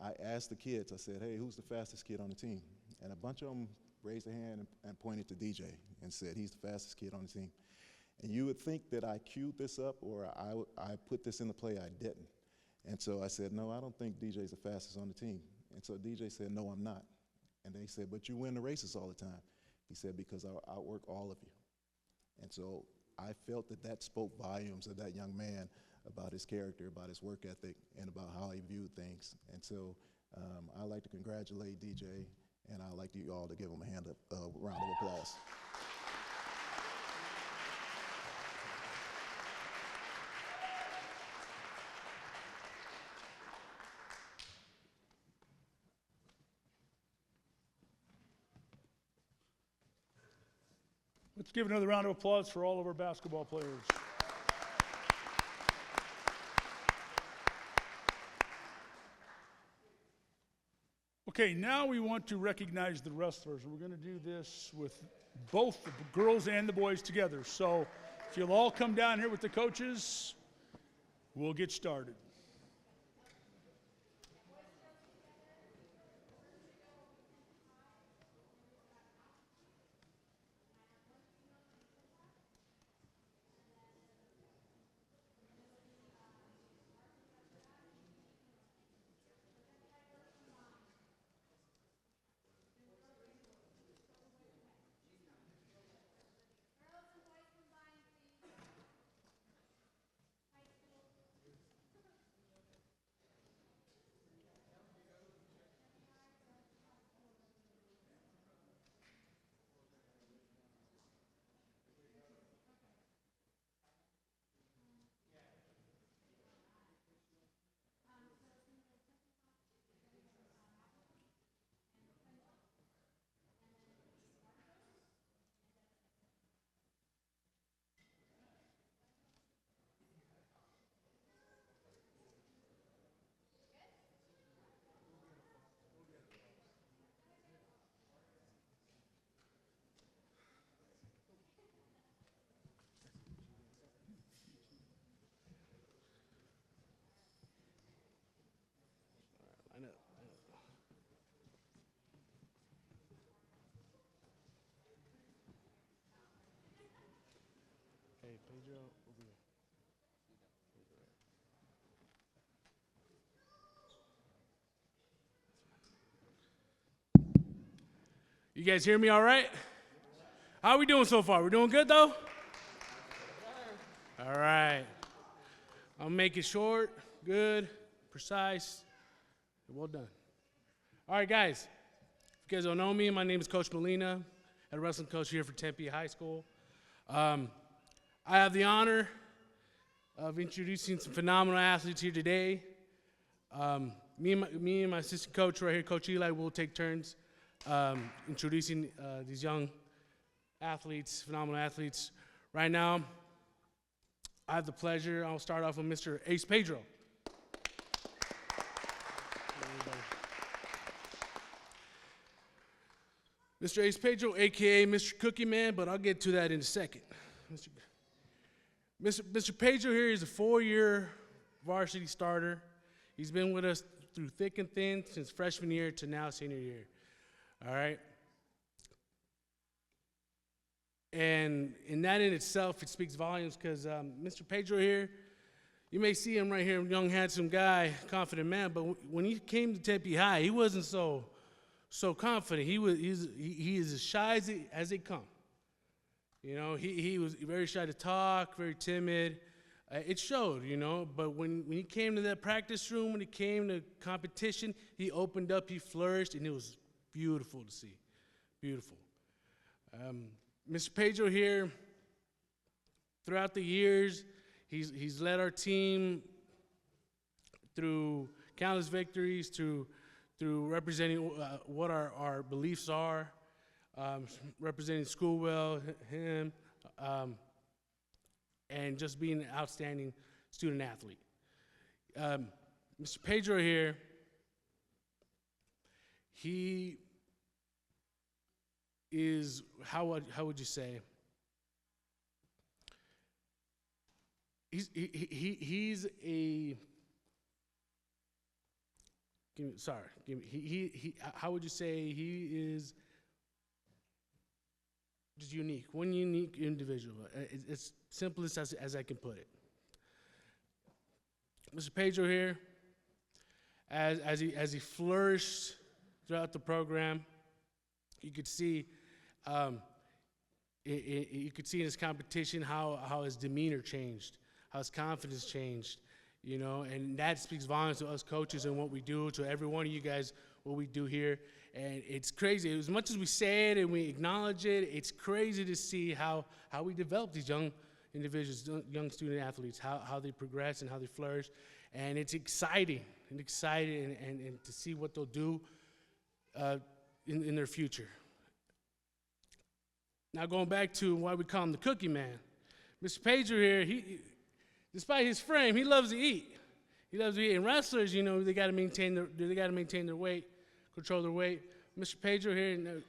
I asked the kids, I said, hey, who's the fastest kid on the team? And a bunch of them raised their hand and pointed to DJ and said, he's the fastest kid on the team. And you would think that I queued this up or I put this into play. I didn't. And so I said, no, I don't think DJ's the fastest on the team. And so DJ said, no, I'm not. And they said, but you win the races all the time. He said, because I outwork all of you. And so I felt that that spoke volumes of that young man about his character, about his work ethic, and about how he viewed things. And so I'd like to congratulate DJ, and I'd like you all to give him a round of applause. Let's give another round of applause for all of our basketball players. Okay, now we want to recognize the wrestlers. We're going to do this with both the girls and the boys together. So if you'll all come down here with the coaches, we'll get started. Hey, Pedro, over here. You guys hear me all right? How are we doing so far? We're doing good, though? All right. I'll make it short, good, precise, and well done. All right, guys. If you guys don't know me, my name is Coach Molina, head wrestling coach here for Tempe High School. I have the honor of introducing some phenomenal athletes here today. Me and my assistant coach right here, Coach Eli, will take turns introducing these young athletes, phenomenal athletes. Right now, I have the pleasure, I'll start off with Mr. Ace Pedro. Mr. Ace Pedro, AKA Mr. Cookie Man, but I'll get to that in a second. Mr. Pedro here is a 4-year varsity starter. He's been with us through thick and thin since freshman year to now senior year. All right? And in that in itself, it speaks volumes because Mr. Pedro here, you may see him right here, young, handsome guy, confident man, but when he came to Tempe High, he wasn't so confident. He is as shy as they come. You know, he was very shy to talk, very timid. It showed, you know, but when he came to that practice room, when he came to competition, he opened up, he flourished, and it was beautiful to see. Beautiful. Mr. Pedro here, throughout the years, he's led our team through countless victories, through representing what our beliefs are, representing school well, him, and just being an outstanding student athlete. Mr. Pedro here he is, how would you say? He's a, how would you say he is just unique, one unique individual. It's simplest as I can put it. Mr. Pedro here, as he flourished throughout the program, you could see you could see in his competition how his demeanor changed, how his confidence changed, you know, and that speaks volumes to us coaches and what we do, to every one of you guys, what we do here. And it's crazy. As much as we say it and we acknowledge it, it's crazy to see how we develop these young individuals, young student athletes, how they progress and how they flourish. And it's exciting and to see what they'll do in their future. Now going back to why we call him the Cookie Man. Mr. Pedro here, despite his frame, he loves to eat. He loves to eat. And wrestlers, you know, they got to maintain their weight, control their weight. Mr. Pedro here,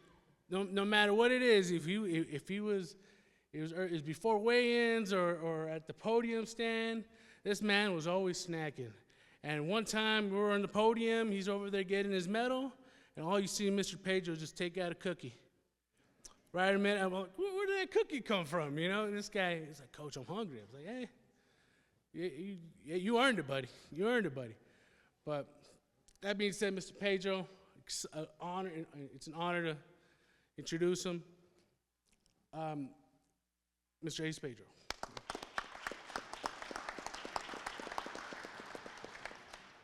no matter what it is, if he was before weigh-ins or at the podium stand, this man was always snacking. And one time we were on the podium, he's over there getting his medal, and all you see Mr. Pedro just take out a cookie. Right in a minute, I'm like, where did that cookie come from? You know, and this guy is like, Coach, I'm hungry. I was like, hey, you earned it, buddy. You earned it, buddy. But that being said, Mr. Pedro, it's an honor to introduce him. Mr. Ace Pedro.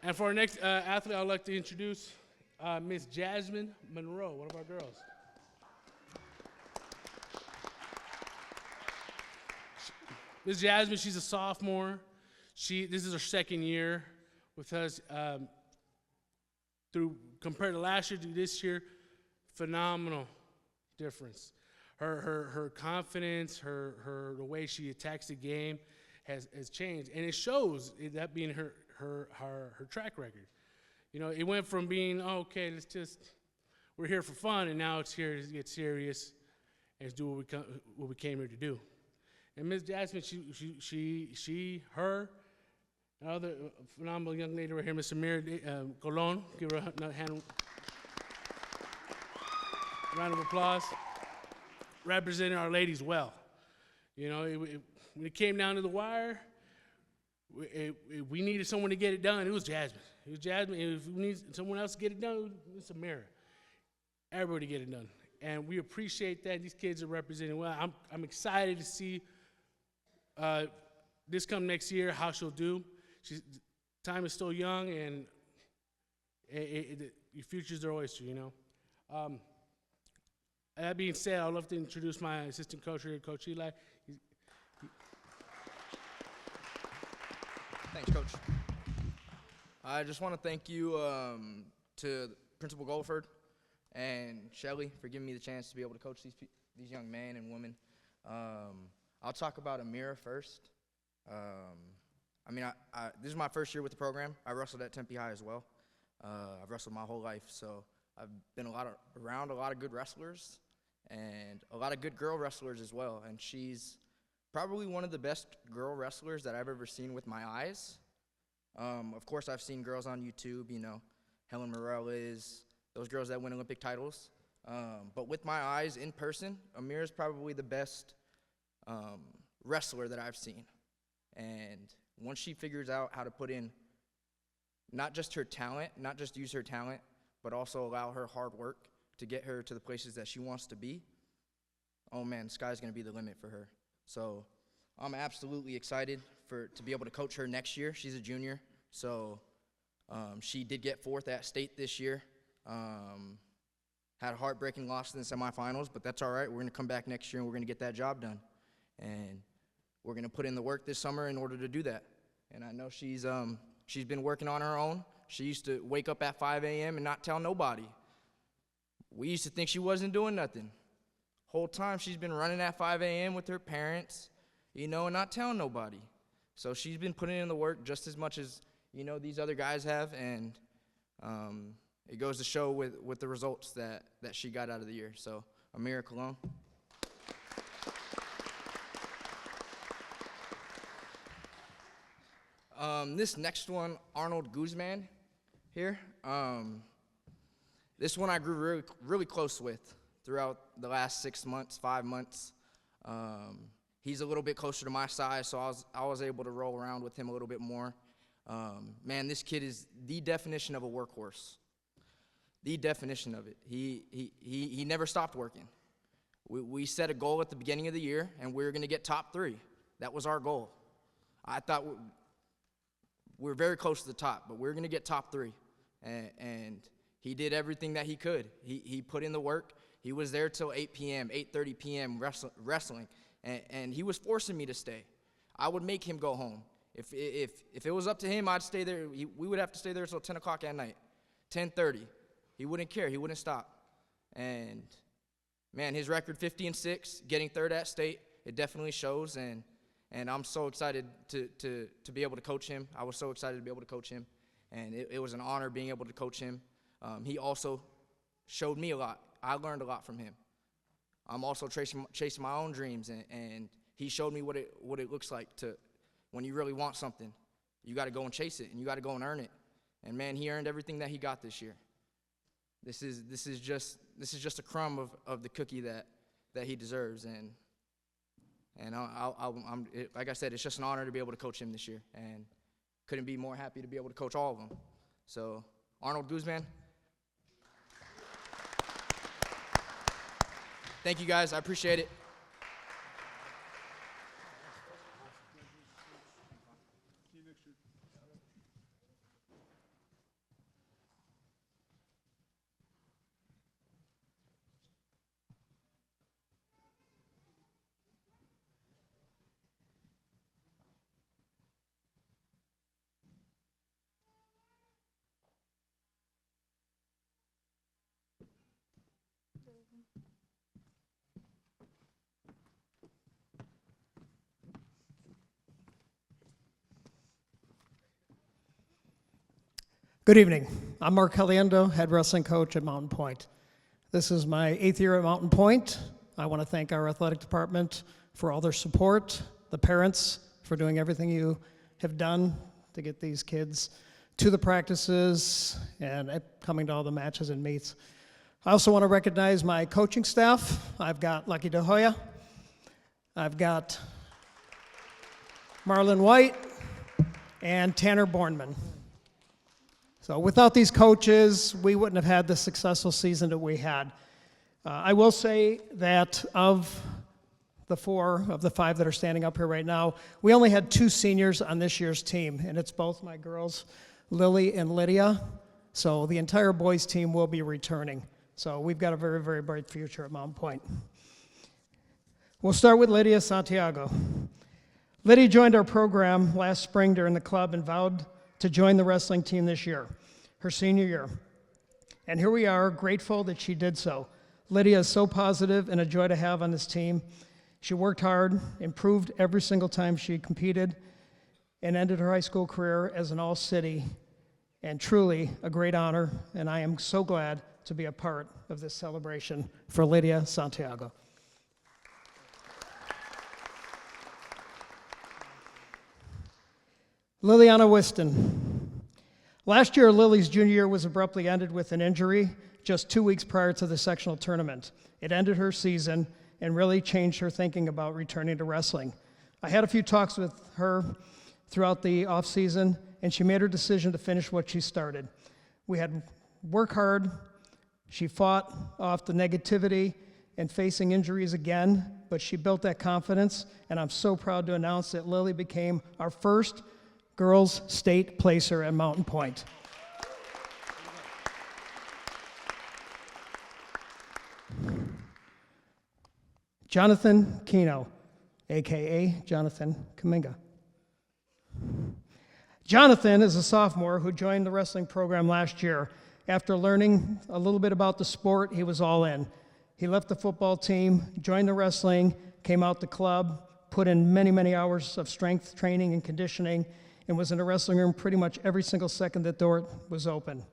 And for our next athlete, I'd like to introduce Miss Jasmine Monroe, one of our girls. Miss Jasmine, she's a sophomore. This is her second year with us. Compared to last year to this year, phenomenal difference. Her confidence, the way she attacks the game has changed, and it shows. That being her track record. You know, it went from being okay, we're here for fun, and now it's here to get serious and do what we came here to do. And Ms. Jasmine, her, another phenomenal young lady right here, Ms. Samira Colon, give her a round of applause, representing our ladies well. You know, when it came down to the wire, we needed someone to get it done. It was Jasmine. If we need someone else to get it done, it was Samira. Everybody get it done. And we appreciate that. These kids are representing well. I'm excited to see this come next year, how she'll do. Time is still young, and your future's their oyster, you know. That being said, I'd love to introduce my assistant coach here, Coach Eli. Thanks, Coach. I just want to thank you to Principal Goldford and Shelly for giving me the chance to be able to coach these young men and women. I'll talk about Amira first. This is my first year with the program. I wrestled at Tempe High as well. I've wrestled my whole life, so I've been around a lot of good wrestlers and a lot of good girl wrestlers as well. And she's probably one of the best girl wrestlers that I've ever seen with my eyes. Of course, I've seen girls on YouTube, you know, Helen Morales, those girls that win Olympic titles. But with my eyes in person, Amira's probably the best wrestler that I've seen. And once she figures out how to put in not just her talent, not just use her talent, but also allow her hard work to get her to the places that she wants to be, oh man, sky's gonna be the limit for her. So I'm absolutely excited to be able to coach her next year. She's a junior, so she did get 4th at state this year. Had a heartbreaking loss in the semifinals, but that's all right. We're gonna come back next year and we're gonna get that job done. And we're gonna put in the work this summer in order to do that. And I know she's been working on her own. She used to wake up at 5 a.m. and not tell nobody. We used to think she wasn't doing nothing. Whole time she's been running at 5 a.m. with her parents, you know, and not telling nobody. So she's been putting in the work just as much as, you know, these other guys have, and it goes to show with the results that she got out of the year. So, Amira Cologne. This next one, Arnold Guzman here. This one I grew really, really close with throughout the last 6 months, 5 months. He's a little bit closer to my size, so I was able to roll around with him a little bit more. Man, this kid is the definition of a workhorse. The definition of it. He never stopped working. We set a goal at the beginning of the year, and we were going to get top 3. That was our goal. I thought we were very close to the top, but we were going to get top 3. And he did everything that he could. He put in the work. He was there till 8 p.m., 8:30 p.m. wrestling, and he was forcing me to stay. I would make him go home. If it was up to him, I'd stay there. We would have to stay there till 10 o'clock at night, 10:30. He wouldn't care. He wouldn't stop. And, man, his record 50-6, getting 3rd at state, it definitely shows. And I'm so excited to be able to coach him. I was so excited to be able to coach him. And it was an honor being able to coach him. He also showed me a lot. I learned a lot from him. I'm also chasing my own dreams, and he showed me what it looks like to, when you really want something, you got to go and chase it, and you got to go and earn it. And man, he earned everything that he got this year. This is just a crumb of the cookie that he deserves, and I'm like I said, it's just an honor to be able to coach him this year, and couldn't be more happy to be able to coach all of them. So, Arnold Guzman. Thank you guys, I appreciate it. Good evening. I'm Mark Caliendo, head wrestling coach at Mountain Point. This is my 8th year at Mountain Point. I want to thank our athletic department for all their support, the parents for doing everything you have done to get these kids to the practices and coming to all the matches and meets. I also want to recognize my coaching staff. I've got Lucky De Hoya. I've got Marlon White and Tanner Bornman. So without these coaches, we wouldn't have had the successful season that we had. I will say that of the 4 of the 5 that are standing up here right now, we only had 2 seniors on this year's team, and it's both my girls, Lily and Lydia. So the entire boys team will be returning. So we've got a very, very bright future at Mountain Point. We'll start with Lydia Santiago. Lydia joined our program last spring during the club and vowed to join the wrestling team this year, her senior year. And here we are, grateful that she did so. Lydia is so positive and a joy to have on this team. She worked hard, improved every single time she competed, and ended her high school career as an all-city, and truly a great honor, and I am so glad to be a part of this celebration for Lydia Santiago. Liliana Whiston. Last year, Lily's junior year was abruptly ended with an injury just 2 weeks prior to the sectional tournament. It ended her season and really changed her thinking about returning to wrestling. I had a few talks with her throughout the off season, and she made her decision to finish what she started. We had work hard. She fought off the negativity and facing injuries again, but she built that confidence, and I'm so proud to announce that Lily became our first girls state placer at Mountain Point. Jonathan Kino, AKA Jonathan Kaminga. Jonathan is a sophomore who joined the wrestling program last year. After learning a little bit about the sport, he was all in. He left the football team, joined the wrestling, came out the club, put in many, many hours of strength training and conditioning, and was in a wrestling room pretty much every single second that door was open.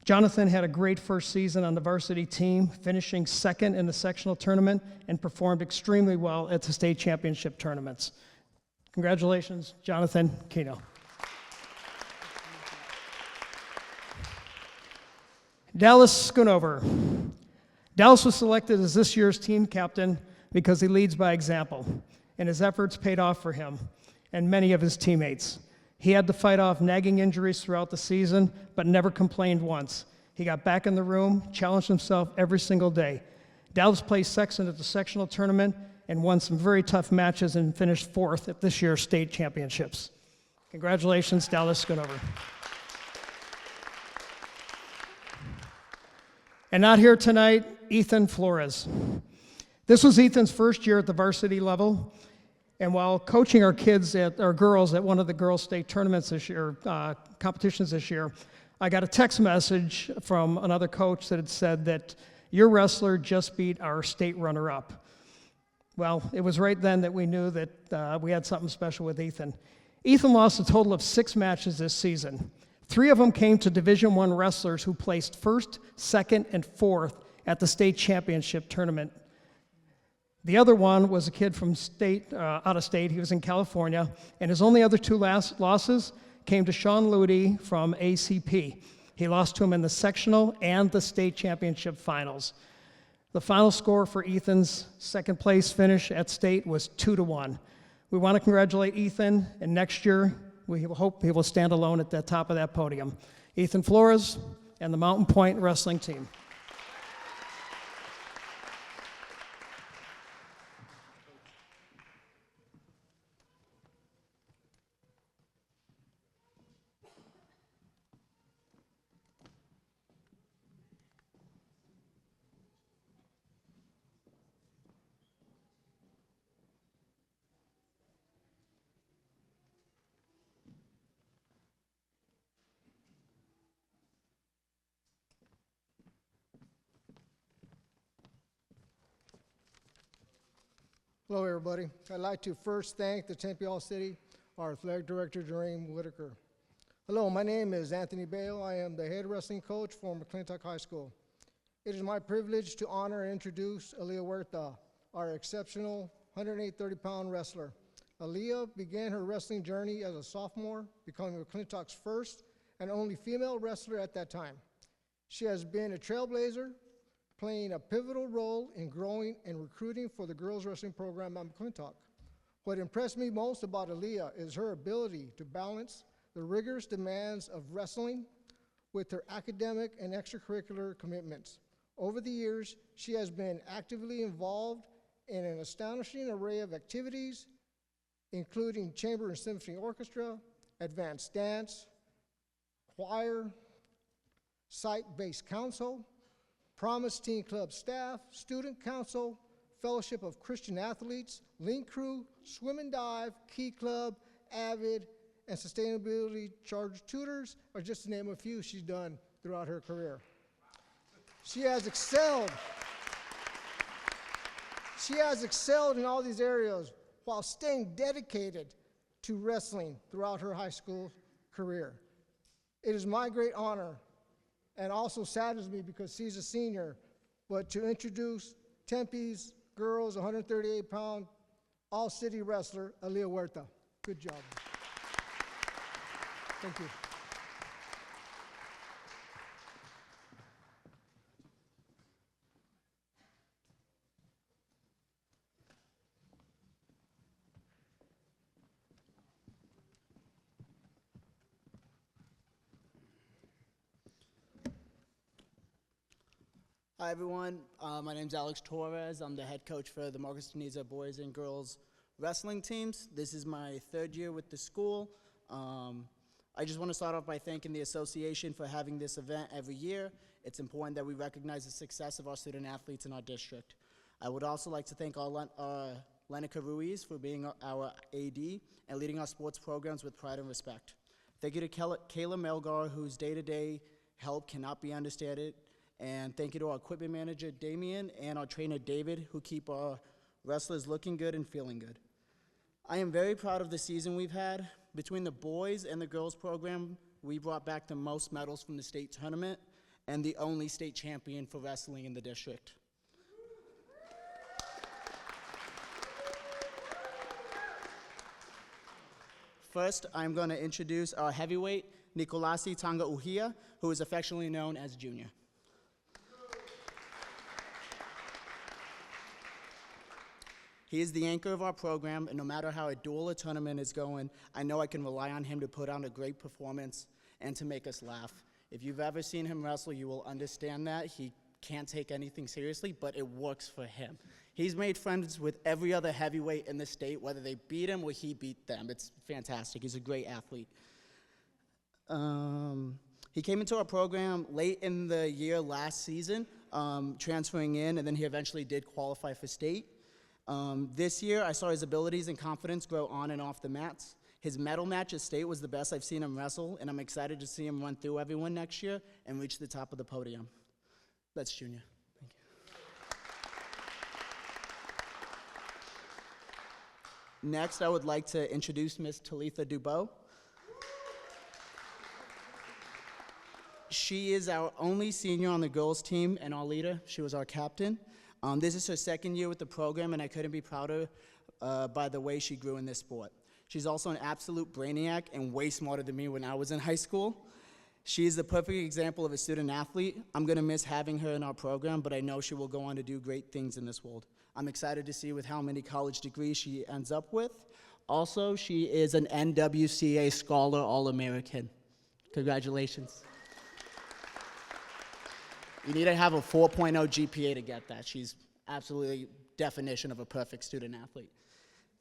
Jonathan had a great first season on the varsity team, finishing second in the sectional tournament and performed extremely well at the state championship tournaments. Congratulations, Jonathan Kino. Dallas Schoonover. Dallas was selected as this year's team captain because he leads by example, and his efforts paid off for him and many of his teammates. He had to fight off nagging injuries throughout the season, but never complained once. He got back in the room, challenged himself every single day. Dallas placed second at the sectional tournament and won some very tough matches and finished fourth at this year's state championships. Congratulations, Dallas Schoonover. And not here tonight, Ethan Flores. This was Ethan's first year at the varsity level, and while coaching our girls at one of the girls' state tournaments this year, competitions this year, I got a text message from another coach that had said that your wrestler just beat our state runner-up. Well, it was right then that we knew that we had something special with Ethan. Ethan lost a total of 6 matches this season. 3 of them came to Division I wrestlers who placed first, second, and fourth at the state championship tournament. The other one was a kid from out of state. He was in California, and his only other 2 losses came to Sean Ludi from ACP. He lost to him in the sectional and the state championship finals. The final score for Ethan's second place finish at state was 2-1. We want to congratulate Ethan, and next year we hope he will stand alone at the top of that podium. Ethan Flores and the Mountain Point Wrestling Team. Hello, everybody. I'd like to first thank the Tempe All-City, our athletic director, Jermaine Whitaker. Hello, my name is Anthony Bale. I am the head wrestling coach for McClintock High School. It is my privilege to honor and introduce Aaliyah Huerta, our exceptional 130-pound wrestler. Aaliyah began her wrestling journey as a sophomore, becoming McClintock's first and only female wrestler at that time. She has been a trailblazer, playing a pivotal role in growing and recruiting for the girls wrestling program at McClintock. What impressed me most about Aaliyah is her ability to balance the rigorous demands of wrestling with her academic and extracurricular commitments. Over the years, she has been actively involved in an astonishing array of activities, including chamber and symphony orchestra, advanced dance, choir, site-based council, Promise Teen Club staff, student council, Fellowship of Christian Athletes, Link Crew, Swim and Dive, Key Club, Avid, and Sustainability Charge Tutors are just to name a few she's done throughout her career. She has excelled in all these areas while staying dedicated to wrestling throughout her high school career. It is my great honor, and also saddens me because she's a senior, but to introduce Tempe's girls 138-pound all-city wrestler, Aaliyah Huerta. Good job. Thank you. Hi everyone, my name is Alex Torres. I'm the head coach for the Marcus Teniza boys and girls wrestling teams. This is my 3rd year with the school. I just want to start off by thanking the association for having this event every year. It's important that we recognize the success of our student athletes in our district. I would also like to thank Lenica Ruiz for being our AD and leading our sports programs with pride and respect. Thank you to Kayla Melgar, whose day-to-day help cannot be understated. And thank you to our equipment manager, Damien, and our trainer, David, who keep our wrestlers looking good and feeling good. I am very proud of the season we've had. Between the boys and the girls program, we brought back the most medals from the state tournament, and the only state champion for wrestling in the district. First, I'm going to introduce our heavyweight, Nikolasi Tanga Uhia, who is affectionately known as Junior. He is the anchor of our program, and no matter how a duel or tournament is going, I know I can rely on him to put on a great performance and to make us laugh. If you've ever seen him wrestle, you will understand that. He can't take anything seriously, but it works for him. He's made friends with every other heavyweight in the state, whether they beat him or he beat them. It's fantastic. He's a great athlete. He came into our program late in the year last season, transferring in, and then he eventually did qualify for state. This year, I saw his abilities and confidence grow on and off the mats. His medal match at state was the best I've seen him wrestle, and I'm excited to see him run through everyone next year and reach the top of the podium. That's Junior. Thank you. Next, I would like to introduce Miss Talitha Dubow. She is our only senior on the girls' team and our leader. She was our captain. This is her second year with the program, and I couldn't be prouder by the way she grew in this sport. She's also an absolute brainiac and way smarter than me when I was in high school. She is the perfect example of a student athlete. I'm going to miss having her in our program, but I know she will go on to do great things in this world. I'm excited to see with how many college degrees she ends up with. Also, she is an NWCA Scholar All-American. Congratulations. You need to have a 4.0 GPA to get that. She's absolutely definition of a perfect student athlete.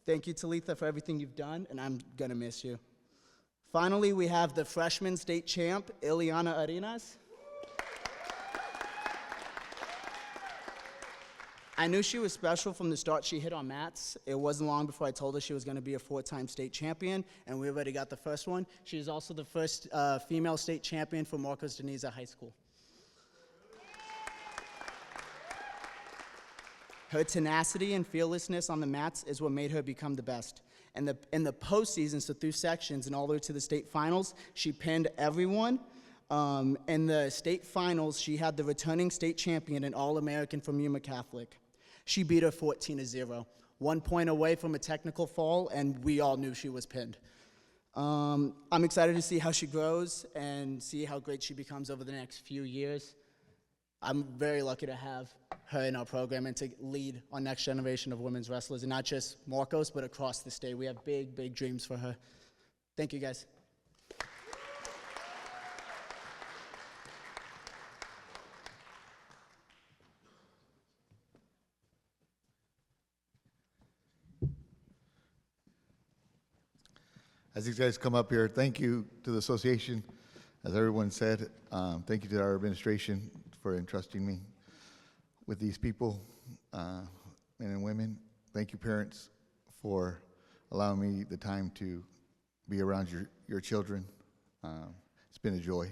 Thank you, Talitha, for everything you've done, and I'm going to miss you. Finally, we have the freshman state champ, Ileana Arenas. I knew she was special from the start she hit on mats. It wasn't long before I told her she was going to be a 4-time state champion, and we already got the first one. She is also the first female state champion for Marcos Deniza High School. Her tenacity and fearlessness on the mats is what made her become the best. And in the postseason, so through sections and all the way to the state finals, she pinned everyone. In the state finals, she had the returning state champion and All-American from Yuma Catholic. She beat her 14-0, 1 point away from a technical fall, and we all knew she was pinned. I'm excited to see how she grows and see how great she becomes over the next few years. I'm very lucky to have her in our program and to lead our next generation of women's wrestlers, and not just Marcos, but across the state. We have big, big dreams for her. Thank you, guys. As these guys come up here, thank you to the association. As everyone said, thank you to our administration for entrusting me with these people, men and women. Thank you, parents, for allowing me the time to be around your children. It's been a joy.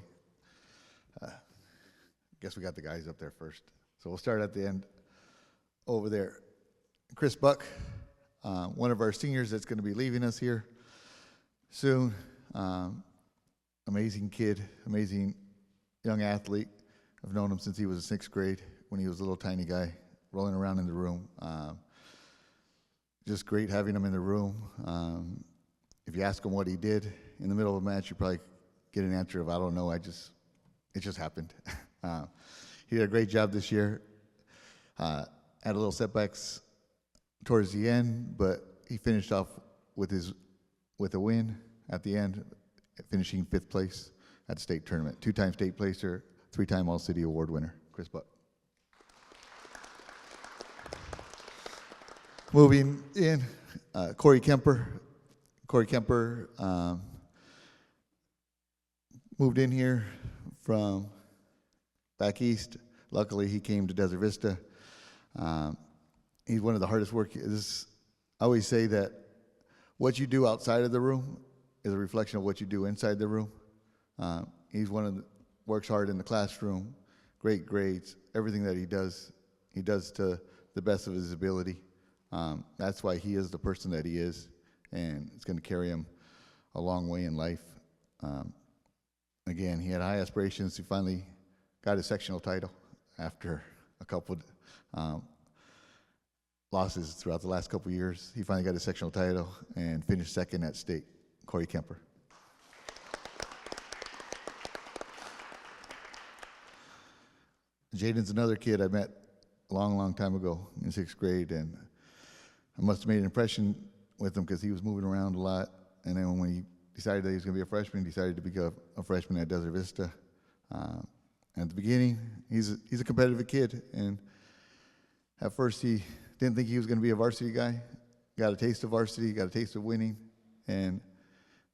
Guess we got the guys up there first. So we'll start at the end over there. Chris Buck, one of our seniors that's going to be leaving us here soon. Amazing kid, amazing young athlete. I've known him since he was in 6th grade when he was a little tiny guy rolling around in the room. Just great having him in the room. If you ask him what he did in the middle of a match, you probably get an answer of, I don't know, it just happened. He did a great job this year. Had a little setbacks towards the end, but he finished off with a win at the end, finishing 5th place at the state tournament. 2-time state placer, 3-time All-City Award winner, Chris Buck. Moving in, Corey Kemper. Corey Kemper moved in here from back east. Luckily, he came to Desert Vista. He's one of the hardest workers. I always say that what you do outside of the room is a reflection of what you do inside the room. He's one of the, works hard in the classroom, great grades. Everything that he does to the best of his ability. That's why he is the person that he is, and it's going to carry him a long way in life. Again, he had high aspirations to finally got his sectional title after a couple losses throughout the last couple years. He finally got his sectional title and finished second at state. Corey Kemper. Jaden's another kid I met a long, long time ago in 6th grade, and I must have made an impression with him because he was moving around a lot. And then when he decided that he was going to be a freshman, he decided to become a freshman at Desert Vista. At the beginning, he's a competitive kid, and at first he didn't think he was going to be a varsity guy. Got a taste of varsity, got a taste of winning, and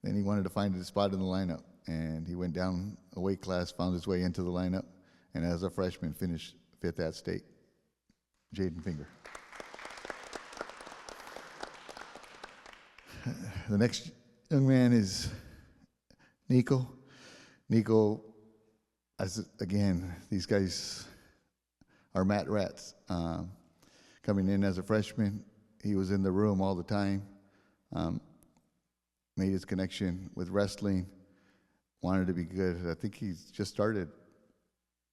then he wanted to find a spot in the lineup. And he went down a weight class, found his way into the lineup, and as a freshman finished 5th at state. Jaden Finger. The next young man is Nico. Nico, again, these guys are mat rats. Coming in as a freshman, he was in the room all the time, made his connection with wrestling, wanted to be good. I think he's just started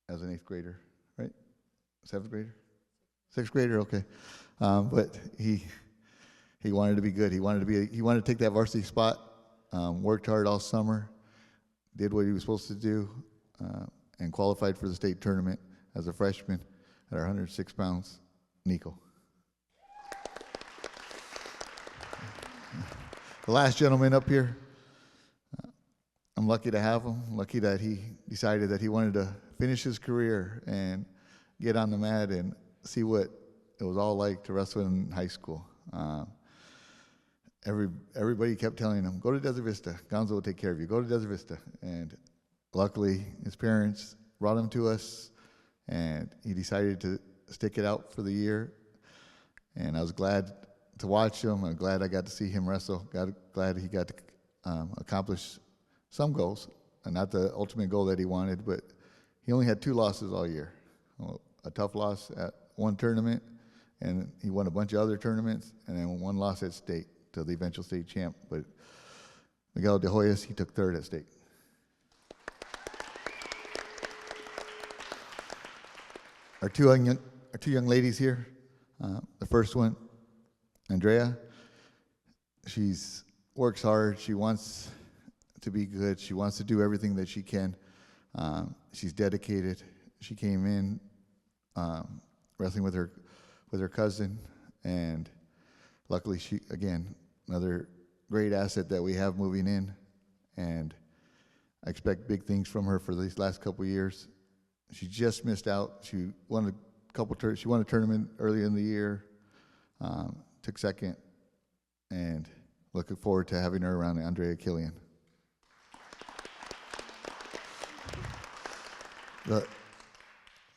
as an 8th grader, right? 7th grader? 6th grader, okay. But he wanted to be good. He wanted to take that varsity spot, worked hard all summer, did what he was supposed to do, and qualified for the state tournament as a freshman at our 106 pounds, Nico. The last gentleman up here, I'm lucky to have him, lucky that he decided that he wanted to finish his career and get on the mat and see what it was all like to wrestle in high school. Everybody kept telling him, go to Desert Vista. Gonzo will take care of you. Go to Desert Vista. And luckily, his parents brought him to us, and he decided to stick it out for the year. And I was glad to watch him. I'm glad I got to see him wrestle. Glad he got to accomplish some goals, and not the ultimate goal that he wanted, but he only had 2 losses all year. A tough loss at one tournament, and he won a bunch of other tournaments, and then 1 loss at state to the eventual state champ. But Miguel de Hoyos, he took 3rd at state. Our two young ladies here. The first one, Andrea. She's works hard. She wants to be good. She wants to do everything that she can. She's dedicated. She came in wrestling with her cousin, and luckily she, again, another great asset that we have moving in, and I expect big things from her for these last couple of years. She just missed out. She won she won a tournament earlier in the year, took 2nd, and looking forward to having her around Andrea Killian. The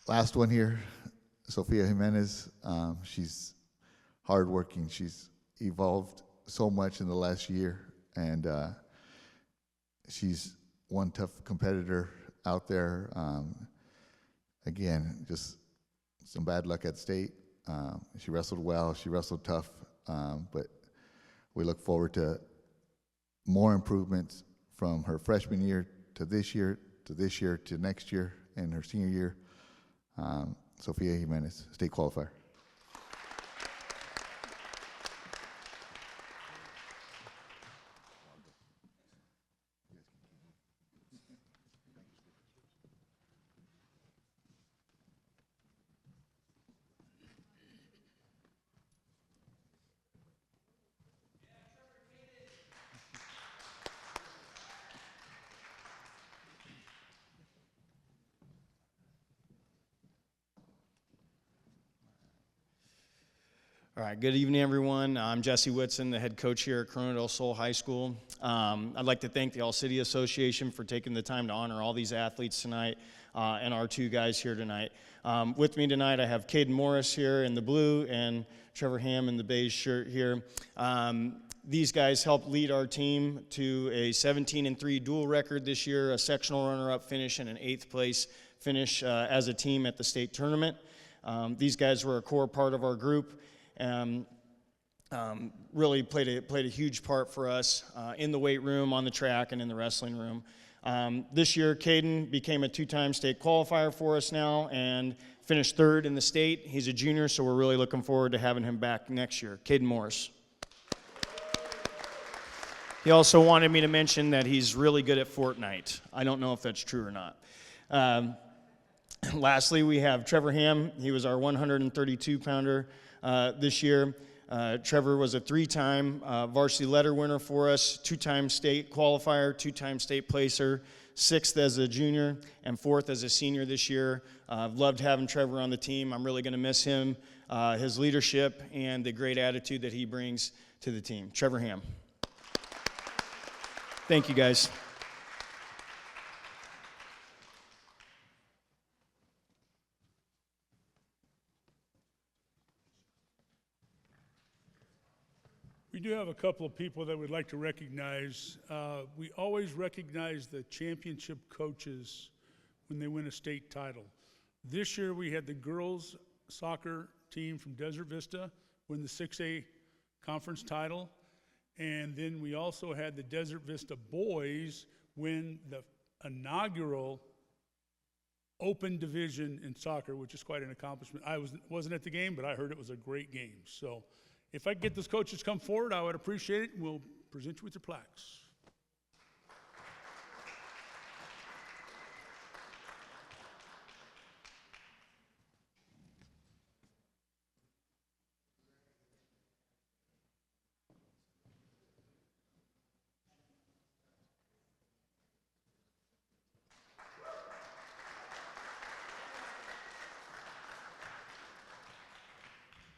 last one here, Sofia Jimenez. She's hardworking. She's evolved so much in the last year, and she's one tough competitor out there. Again, just some bad luck at state. She wrestled well. She wrestled tough, but we look forward to more improvements from her freshman year to this year to next year and her senior year. Sofia Jimenez, state qualifier. All right, good evening, everyone. I'm Jesse Whitson, the head coach here at Corona del Sol High School. I'd like to thank the All-City Association for taking the time to honor all these athletes tonight and our 2 guys here tonight. With me tonight, I have Caden Morris here in the blue and Trevor Ham in the beige shirt here. These guys helped lead our team to a 17-3 dual record this year, a sectional runner-up finish, and an 8th place finish as a team at the state tournament. These guys were a core part of our group. Really played a huge part for us in the weight room, on the track, and in the wrestling room. This year, Caden became a two-time state qualifier for us now and finished third in the state. He's a junior, so we're really looking forward to having him back next year. Caden Morris. He also wanted me to mention that he's really good at Fortnite. I don't know if that's true or not. Lastly, we have Trevor Ham. He was our 132-pounder this year. Trevor was a three-time varsity letter winner for us, two-time state qualifier, two-time state placer, sixth as a junior, and fourth as a senior this year. I've loved having Trevor on the team. I'm really going to miss him, his leadership, and the great attitude that he brings to the team. Trevor Ham. Thank you, guys. We do have a couple of people that we'd like to recognize. We always recognize the championship coaches when they win a state title. This year we had the girls soccer team from Desert Vista win the 6A conference title. And then we also had the Desert Vista boys win the inaugural open division in soccer, which is quite an accomplishment. I wasn't at the game, but I heard it was a great game. So if I could get those coaches to come forward, I would appreciate it, and we'll present you with your plaques.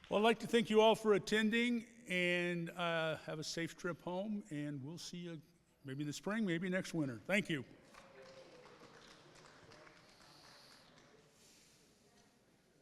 Well, I'd like to thank you all for attending, and have a safe trip home, and we'll see you maybe in the spring, maybe next winter. Thank you.